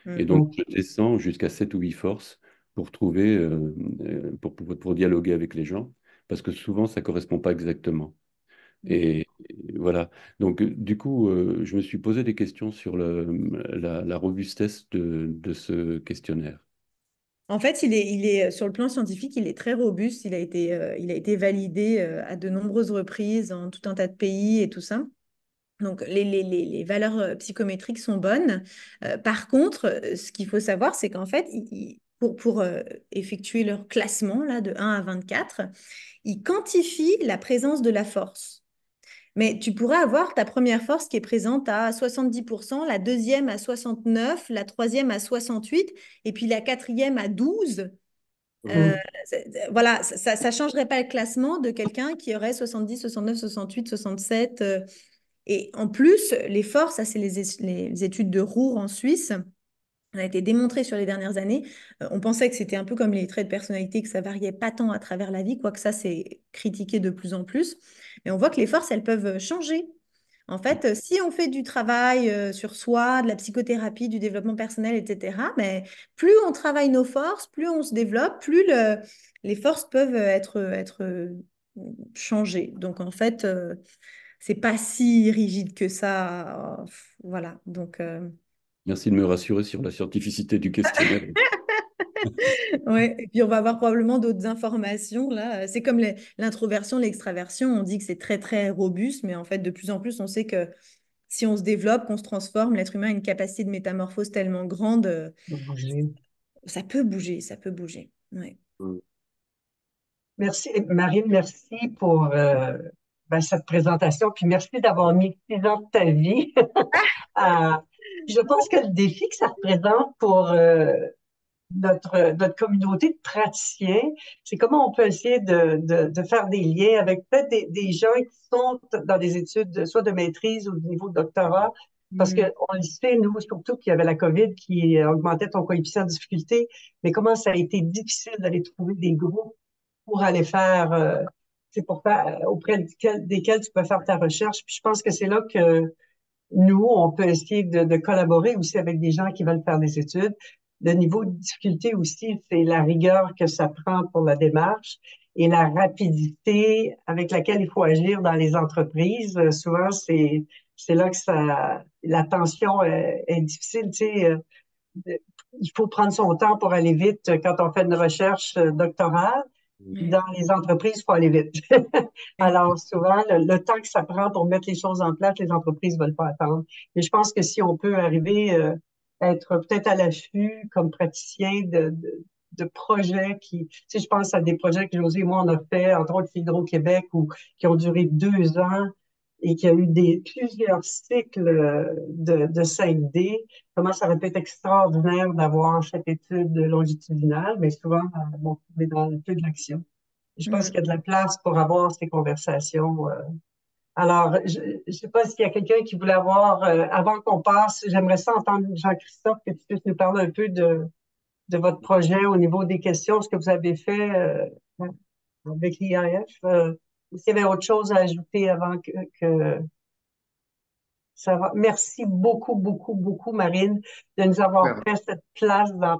Et Mm. donc, je descends jusqu'à 7 ou 8 forces pour trouver, pour dialoguer avec les gens, parce que souvent, ça ne correspond pas exactement. Et voilà. Donc, du coup, je me suis posé des questions sur la robustesse de ce questionnaire. En fait, il est sur le plan scientifique, il est très robuste. Il a été validé à de nombreuses reprises dans tout un tas de pays et tout ça. Donc, les valeurs psychométriques sont bonnes. Par contre, ce qu'il faut savoir, c'est qu'en fait, pour effectuer leur classement là, de 1 à 24, ils quantifient la présence de la force. Mais tu pourrais avoir ta première force qui est présente à 70%, la deuxième à 69%, la troisième à 68%, et puis la quatrième à 12%. Euh, Mhm. voilà, ça ne changerait pas le classement de quelqu'un qui aurait 70, 69, 68, 67. Et en plus, les forces, ça c'est les études de Roure en Suisse, ça a été démontré sur les dernières années. On pensait que c'était un peu comme les traits de personnalité, que ça variait pas tant à travers la vie, quoique ça, c'est critiqué de plus en plus. Mais on voit que les forces, elles peuvent changer. En fait, si on fait du travail sur soi, de la psychothérapie, du développement personnel, etc., mais plus on travaille nos forces, plus on se développe, plus les forces peuvent être changées. Donc, en fait, c'est pas si rigide que ça. Voilà. Donc, Merci de me rassurer sur la scientificité du questionnaire. ouais, et puis on va avoir probablement d'autres informations là. C'est comme l'introversion, l'extraversion. On dit que c'est très très robuste, mais en fait de plus en plus on sait que si on se développe, qu'on se transforme, l'être humain a une capacité de métamorphose tellement grande, De bouger. ça peut bouger, ça peut bouger. Ouais. Mm. Merci, Marine, merci pour cette présentation, puis merci d'avoir mis 6 ans de ta vie. à- Je pense que le défi que ça représente pour notre communauté de praticiens, c'est comment on peut essayer de faire des liens avec peut-être des gens qui sont dans des études, soit de maîtrise ou de niveau de doctorat, parce Mm. qu'on le sait, nous, surtout qu'il y avait la COVID qui augmentait ton coefficient de difficulté, mais comment ça a été difficile d'aller trouver des groupes pour aller faire, c'est pour faire auprès desquels tu peux faire ta recherche. Puis je pense que c'est là que nous, on peut essayer de collaborer aussi avec des gens qui veulent faire des études. Le niveau de difficulté aussi, c'est la rigueur que ça prend pour la démarche et la rapidité avec laquelle il faut agir dans les entreprises. Souvent, c'est là que la tension est difficile. Tu sais, il faut prendre son temps pour aller vite quand on fait une recherche doctorale. Puis Ouais. dans les entreprises, il faut aller vite. Ouais. Alors, souvent, le temps que ça prend pour mettre les choses en place, les entreprises ne veulent pas attendre. Mais je pense que si on peut arriver à être peut-être à l'affût comme praticien de projets tu sais, je pense à des projets que José et moi, on a fait, entre autres Hydro-Québec, qui ont duré 2 ans et qui a eu plusieurs cycles de 5D. Comment ça aurait pu être extraordinaire d'avoir cette étude longitudinale, mais souvent, bon, on est dans le peu de l'action. Je pense qu'il y Mm. a de la place pour avoir ces conversations. Alors, je ne sais pas s'il y a quelqu'un qui voulait avoir, avant qu'on passe, j'aimerais ça entendre Jean-Christophe, que tu puisses nous parler un peu de votre projet au niveau des questions, ce que vous avez fait avec l'IAF. S'il y avait autre chose à ajouter avant que ça va. Merci beaucoup, beaucoup, beaucoup, Marine, de nous avoir Super. fait cette place dans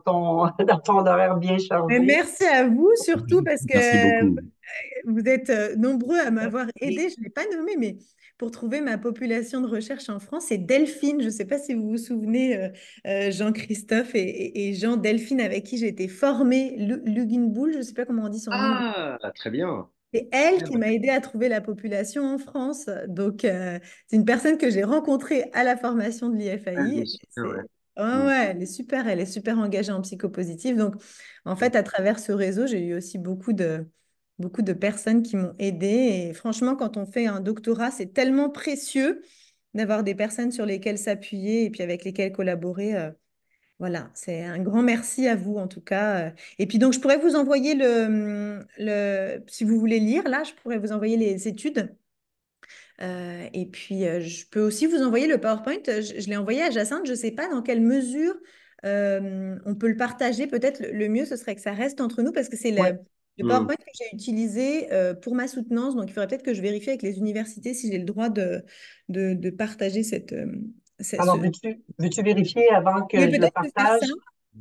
dans ton horaire bien Mais chargé. merci à vous surtout parce Merci que beaucoup. vous êtes nombreux à m'avoir Merci. aidé. Je ne l'ai pas nommé, mais pour trouver ma population de recherche en France, c'est Delphine. Je ne sais pas si vous vous souvenez, Jean-Christophe et Jean Delphine, avec qui j'ai été formée, Luginboul, je ne sais pas comment on dit son nom. Ah, très bien. C'est elle Bien. qui m'a aidé à trouver la population en France. Donc, c'est une personne que j'ai rencontrée à la formation de Ah, je me l'IFAI. souviens, ouais. Ouais, Mm. ouais, elle est super engagée en psychopositif. Donc, en fait, à travers ce réseau, j'ai eu aussi beaucoup de personnes qui m'ont aidée. Et franchement, quand on fait un doctorat, c'est tellement précieux d'avoir des personnes sur lesquelles s'appuyer et puis avec lesquelles collaborer. Voilà, c'est un grand merci à vous en tout cas. Et puis donc, je pourrais vous envoyer si vous voulez lire, là, je pourrais vous envoyer les études. Et puis, je peux aussi vous envoyer le PowerPoint. Je l'ai envoyé à Jacinthe. Je ne sais pas dans quelle mesure on peut le partager. Peut-être le mieux, ce serait que ça reste entre nous parce que c'est Ouais. le Hmm. PowerPoint que j'ai utilisé pour ma soutenance. Donc, il faudrait peut-être que je vérifie avec les universités si j'ai le droit de partager Alors, veux-tu vérifier avant oui, que je le peut-être faire ça. partage?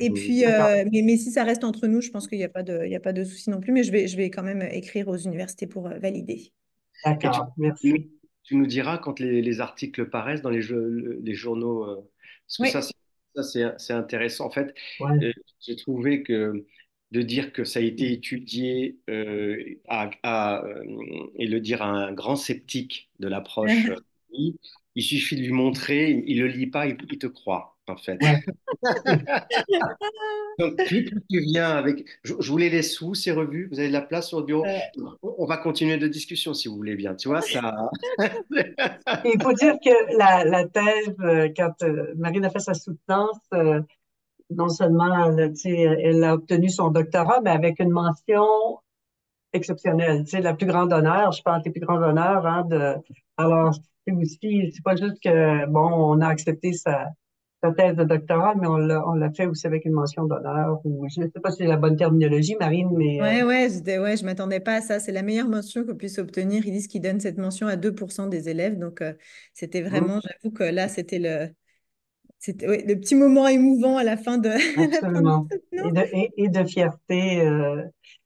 Et puis, D'accord, mais si ça reste entre nous, je pense qu'il n'y a pas il y a pas de souci non plus. Mais je vais quand même écrire aux universités pour valider. Et tu, d'accord, nous merci. tu nous diras quand les articles paraissent dans les journaux, parce que Oui. c'est intéressant. En fait, Ouais. euh, j'ai trouvé que de dire que ça a été étudié et le dire à un grand sceptique de l'approche, oui, il suffit de lui montrer, il le lit pas, il te croit, en fait. Ouais. Donc, plus tu viens avec. Je vous les laisse où, ces revues? Vous avez de la place sur le bureau? On va continuer de discussion si vous voulez bien. Tu vois, ça. Et il faut dire que la thèse, quand Marine a fait sa soutenance, non seulement tu sais, elle a obtenu son doctorat, mais avec une mention exceptionnelle, tu sais, la plus grande honneur, je pense, les plus grands honneurs, hein, alors, c'est aussi, c'est pas juste que, bon, on a accepté sa thèse de doctorat, mais on l'a fait aussi avec une mention d'honneur, ou je ne sais pas si c'est la bonne terminologie, Marine, mais, Ouais, je m'attendais pas à ça. C'est la meilleure mention qu'on puisse obtenir. Ils disent qu'ils donnent cette mention à 2% des élèves. Donc, c'était hum, vraiment, j'avoue que là, c'était ouais, le petit moment émouvant à la fin de, à la fin de absolument. cette séance. Et de fierté,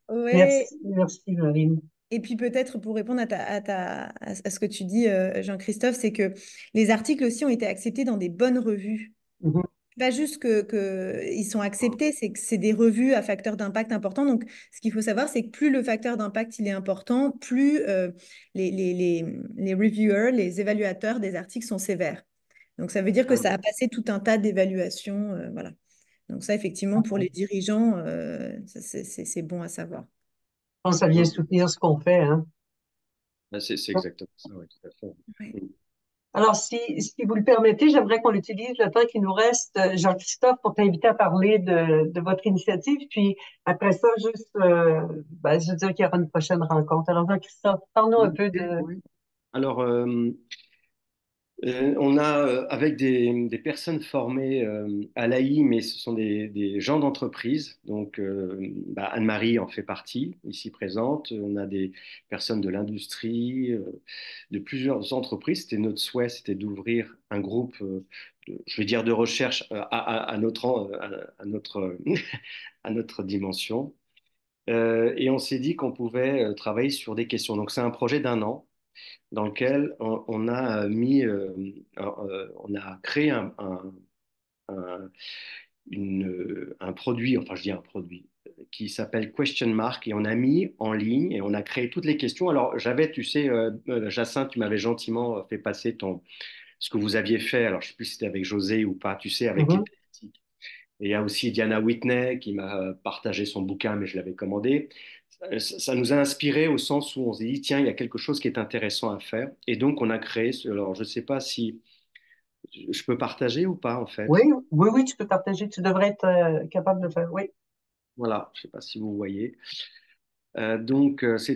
Ouais. merci, Marine. Et puis peut-être pour répondre à ce que tu dis, Jean-Christophe, c'est que les articles aussi ont été acceptés dans des bonnes revues. Mhm. Pas juste ils sont acceptés, c'est que c'est des revues à facteur d'impact important. Donc, ce qu'il faut savoir, c'est que plus le facteur d'impact il est important, plus les reviewers, les évaluateurs des articles sont sévères. Donc, ça veut dire que ça a passé tout un tas d'évaluations. Voilà. Donc, ça, effectivement, pour les dirigeants, c'est bon à savoir. Je pense que ça vient soutenir ce qu'on fait, hein. C'est exactement ça, oui, tout à fait. Ouais. Alors, si vous le permettez, j'aimerais qu'on utilise le temps qui nous reste, Jean-Christophe, pour t'inviter à parler de votre initiative. Puis après ça, juste, ben, je veux dire qu'il y aura une prochaine rencontre. Alors, Jean-Christophe, parle-nous un peu de... Oui. Alors, on a avec des personnes formées à l'AI, mais ce sont des gens d'entreprise. Donc, Anne-Marie en fait partie, ici présente. On a des personnes de l'industrie, de plusieurs entreprises. C'était notre souhait, c'était d'ouvrir un groupe, je vais dire, de recherche à notre, à notre dimension. Et on s'est dit qu'on pouvait travailler sur des questions. Donc, c'est un projet d'un an dans lequel on a on a créé un, un produit, enfin je dis un produit, qui s'appelle Question Mark et on a mis en ligne et on a créé toutes les questions. Alors j'avais, tu sais, Jacinthe, tu m'avais gentiment fait passer ce que vous aviez fait. Alors je ne sais plus si c'était avec José ou pas, tu sais, avec Mhm. Epileptique. Et il y a aussi Diana Whitney qui m'a partagé son bouquin, mais je l'avais commandé. Ça nous a inspiré au sens où on s'est dit, tiens, il y a quelque chose qui est intéressant à faire. Et donc, on a créé, alors je ne sais pas si je peux partager ou pas, en Oui, fait. oui, oui, tu peux partager. Tu devrais être capable de le faire. Oui. Voilà, je ne sais pas si vous voyez. Donc, ça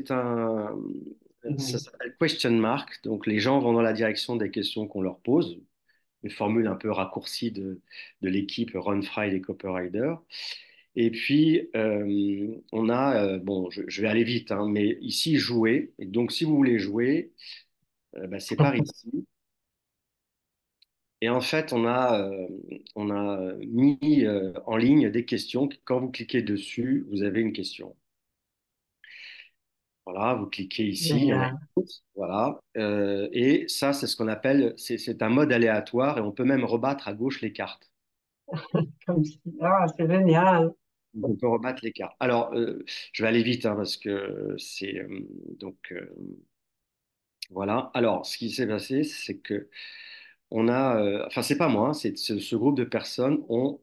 Mhm. s'appelle Question Mark. Donc, les gens vont dans la direction des questions qu'on leur pose. Une formule un peu raccourcie de l'équipe Run Fried et Copywriter. Et puis, on a, bon, je vais aller vite, hein, mais ici, jouer. Et donc, si vous voulez jouer, c'est par ici. Et en fait, on a mis en ligne des questions. Quand vous cliquez dessus, vous avez une question. Voilà, vous cliquez ici, il y en a une Génial. autre. Voilà. Et ça, c'est ce qu'on appelle, c'est un mode aléatoire et on peut même rebattre à gauche les cartes. Ah, c'est génial. On peut rebattre les cartes. Alors, je vais aller vite hein, parce que c'est donc voilà. Alors, ce qui s'est passé, c'est que on a, enfin, c'est pas moi, hein, c'est ce groupe de personnes ont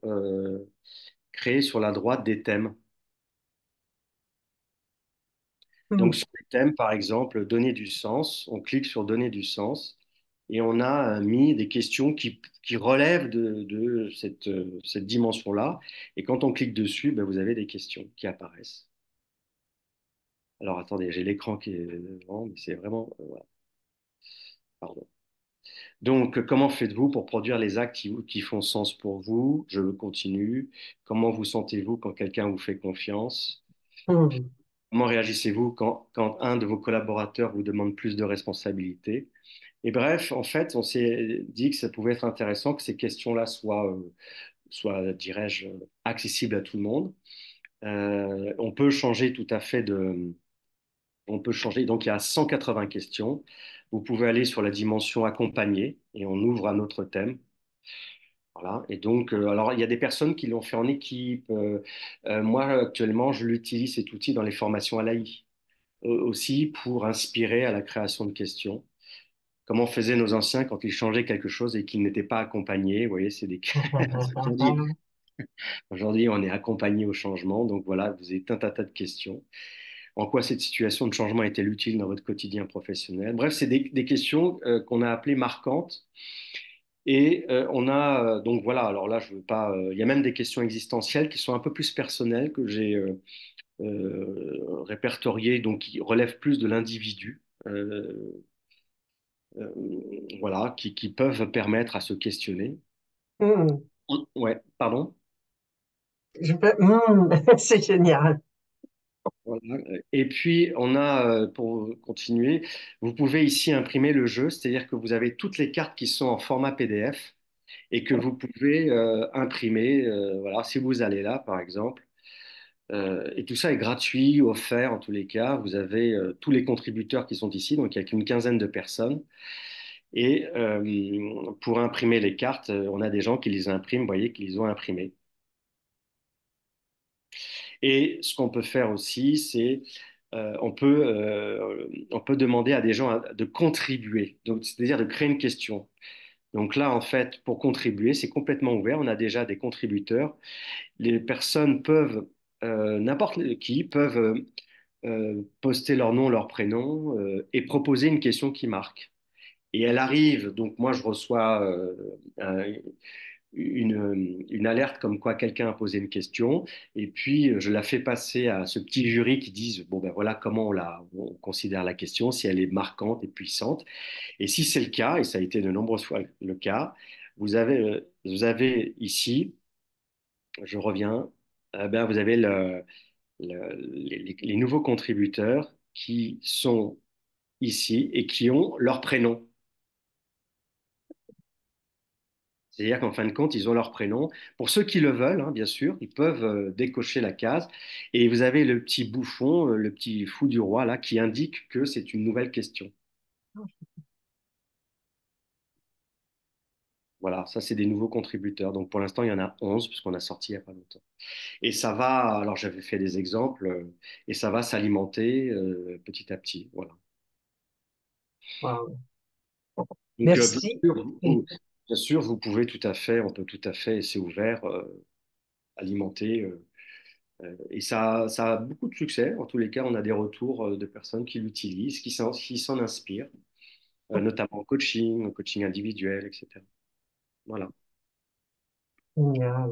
créé sur la droite des thèmes. Donc, Mhm. sur les thèmes, par exemple, donner du sens, on clique sur donner du sens. et on a mis des questions qui relèvent de cette dimension-là. Et quand on clique dessus, ben, vous avez des questions qui apparaissent. Alors attendez, j'ai l'écran qui est devant, mais c'est vraiment... voilà. Pardon. Donc, comment faites-vous pour produire les actes qui font sens pour vous? Je continue. Comment vous sentez-vous quand quelqu'un vous fait confiance? Hmm. Comment réagissez-vous quand un de vos collaborateurs vous demande plus de responsabilités? Et bref, en fait, on s'est dit que ça pouvait être intéressant que ces questions-là soient, dirais-je, accessibles à tout le monde. On peut changer tout à fait on peut changer. Donc, il y a 180 questions. Vous pouvez aller sur la dimension accompagner et on ouvre un autre thème. Voilà. Et donc, alors, il y a des personnes qui l'ont fait en équipe. Moi, actuellement, je l'utilise, cet outil, dans les formations à l'AI, aussi pour inspirer à la création de questions. Comment faisaient nos anciens quand ils changeaient quelque chose et qu'ils n'étaient pas accompagnés? Vous voyez, c'est des... Aujourd'hui, on est accompagné au changement. Donc voilà, vous avez un tas de questions. En quoi cette situation de changement est-elle utile dans votre quotidien professionnel? Bref, c'est des questions qu'on a appelées marquantes. Et on a, donc voilà, alors là, je veux pas, il y a même des questions existentielles qui sont un peu plus personnelles que j'ai répertoriées, donc qui relèvent plus de l'individu, euh, voilà, qui peuvent permettre à se questionner. Hmm. Ouais, pardon. C'est génial. Voilà. Et puis, on a, pour continuer, vous pouvez ici imprimer le jeu, c'est-à-dire que vous avez toutes les cartes qui sont en format PDF et que vous pouvez imprimer. Voilà, si vous allez là, par exemple, et tout ça est gratuit, offert en tous les cas. Vous avez tous les contributeurs qui sont ici, donc il n'y a qu'une quinzaine de personnes. Et pour imprimer les cartes, on a des gens qui les impriment, vous voyez, qui les ont imprimées. Et ce qu'on peut faire aussi, c'est on peut demander à des gens de contribuer, donc c'est-à-dire de créer une question. Donc là, en fait, pour contribuer, c'est complètement ouvert. On a déjà des contributeurs. Les personnes peuvent, n'importe qui, peuvent poster leur nom, leur prénom et proposer une question qui marque. Et elle arrive, donc moi je reçois une alerte comme quoi quelqu'un a posé une question, et puis je la fais passer à ce petit jury qui disent, bon ben voilà comment on considère la question, si elle est marquante et puissante. Et si c'est le cas, et ça a été de nombreuses fois le cas, vous avez ici, je reviens, ben vous avez les nouveaux contributeurs qui sont ici et qui ont leur prénom. C'est-à-dire qu'en fin de compte, ils ont leur prénom. Pour ceux qui le veulent, hein, bien sûr, ils peuvent décocher la case. Et vous avez le petit bouffon, le petit fou du roi, là, qui indique que c'est une nouvelle question. Voilà, ça, c'est des nouveaux contributeurs. Donc, pour l'instant, il y en a 11, puisqu'on a sorti il n'y a pas longtemps. Et ça va, alors j'avais fait des exemples, et ça va s'alimenter petit à petit. Voilà. Wow. Donc, Merci. bien sûr, vous pouvez tout à fait, on peut tout à fait, et c'est ouvert, alimenter. Et ça a beaucoup de succès. En tous les cas, on a des retours de personnes qui l'utilisent, qui s'en inspirent, notamment en coaching individuel, etc. Voilà. Génial.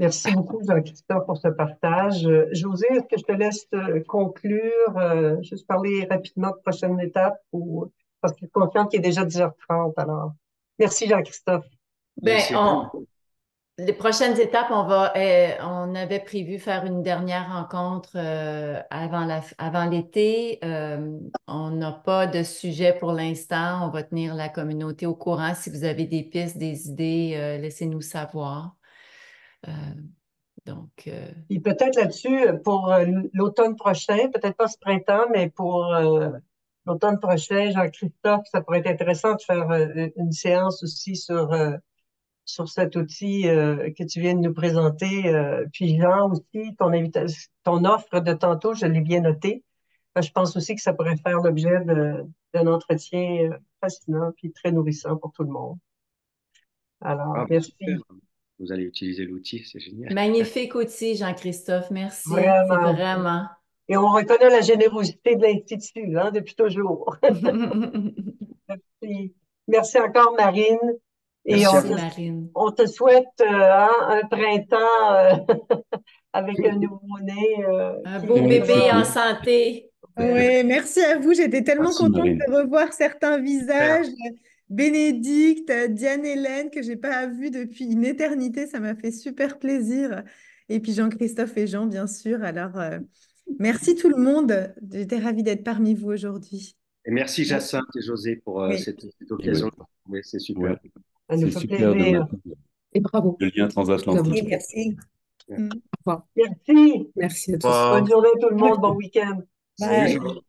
Merci beaucoup, Jean-Christophe, pour ce partage. José, est-ce que je te laisse conclure, juste parler rapidement de prochaine étape ou parce que je suis consciente qu'il est déjà 10h30. Alors, merci, Jean-Christophe. Ben, Merci à vous. les prochaines étapes, on avait prévu faire une dernière rencontre avant l'été. On n'a pas de sujet pour l'instant. On va tenir la communauté au courant. Si vous avez des pistes, des idées, laissez-nous savoir. Euh, donc, Puis peut-être là-dessus, pour l'automne prochain, peut-être pas ce printemps, mais pour l'automne prochain, Jean-Christophe, ça pourrait être intéressant de faire une séance aussi sur cet outil que tu viens de nous présenter. Puis Jean aussi, ton offre de tantôt, je l'ai bien noté. Je pense aussi que ça pourrait faire l'objet d'un entretien fascinant puis très nourrissant pour tout le monde. Alors, Ah, bah, super. merci Vous allez utiliser l'outil, c'est génial. magnifique outil, Jean-Christophe. Merci. C'est vraiment. vraiment. Et on reconnaît la générosité de l'Institut, hein, depuis toujours. Merci. Merci encore, Marine. Et Merci à Merci, vous. Marine. on te souhaite un printemps avec un nouveau-né Un qui beau Et merci bébé en beaucoup. santé. Oui, merci à vous. J'étais tellement Merci, contente Marine. de revoir certains super. visages. Bénédicte, Diane-Hélène, que j'ai pas vu depuis une éternité. Ça m'a fait super plaisir. Et puis Jean-Christophe et Jean, bien sûr. Alors, merci tout le monde. J'étais ravie d'être parmi vous aujourd'hui. Et merci Jacinthe et José pour Oui. cette Et ouais, occasion. Oui, c'est super. ouais. Ça nous C'est fait super de plaisir. maintenir Et bravo. le lien transatlantique. Merci. Ouais. Mm. Au revoir. Merci. Merci à tous. Bon. Bonne journée tout le monde. Bon week-end. Salut Bye. Jean.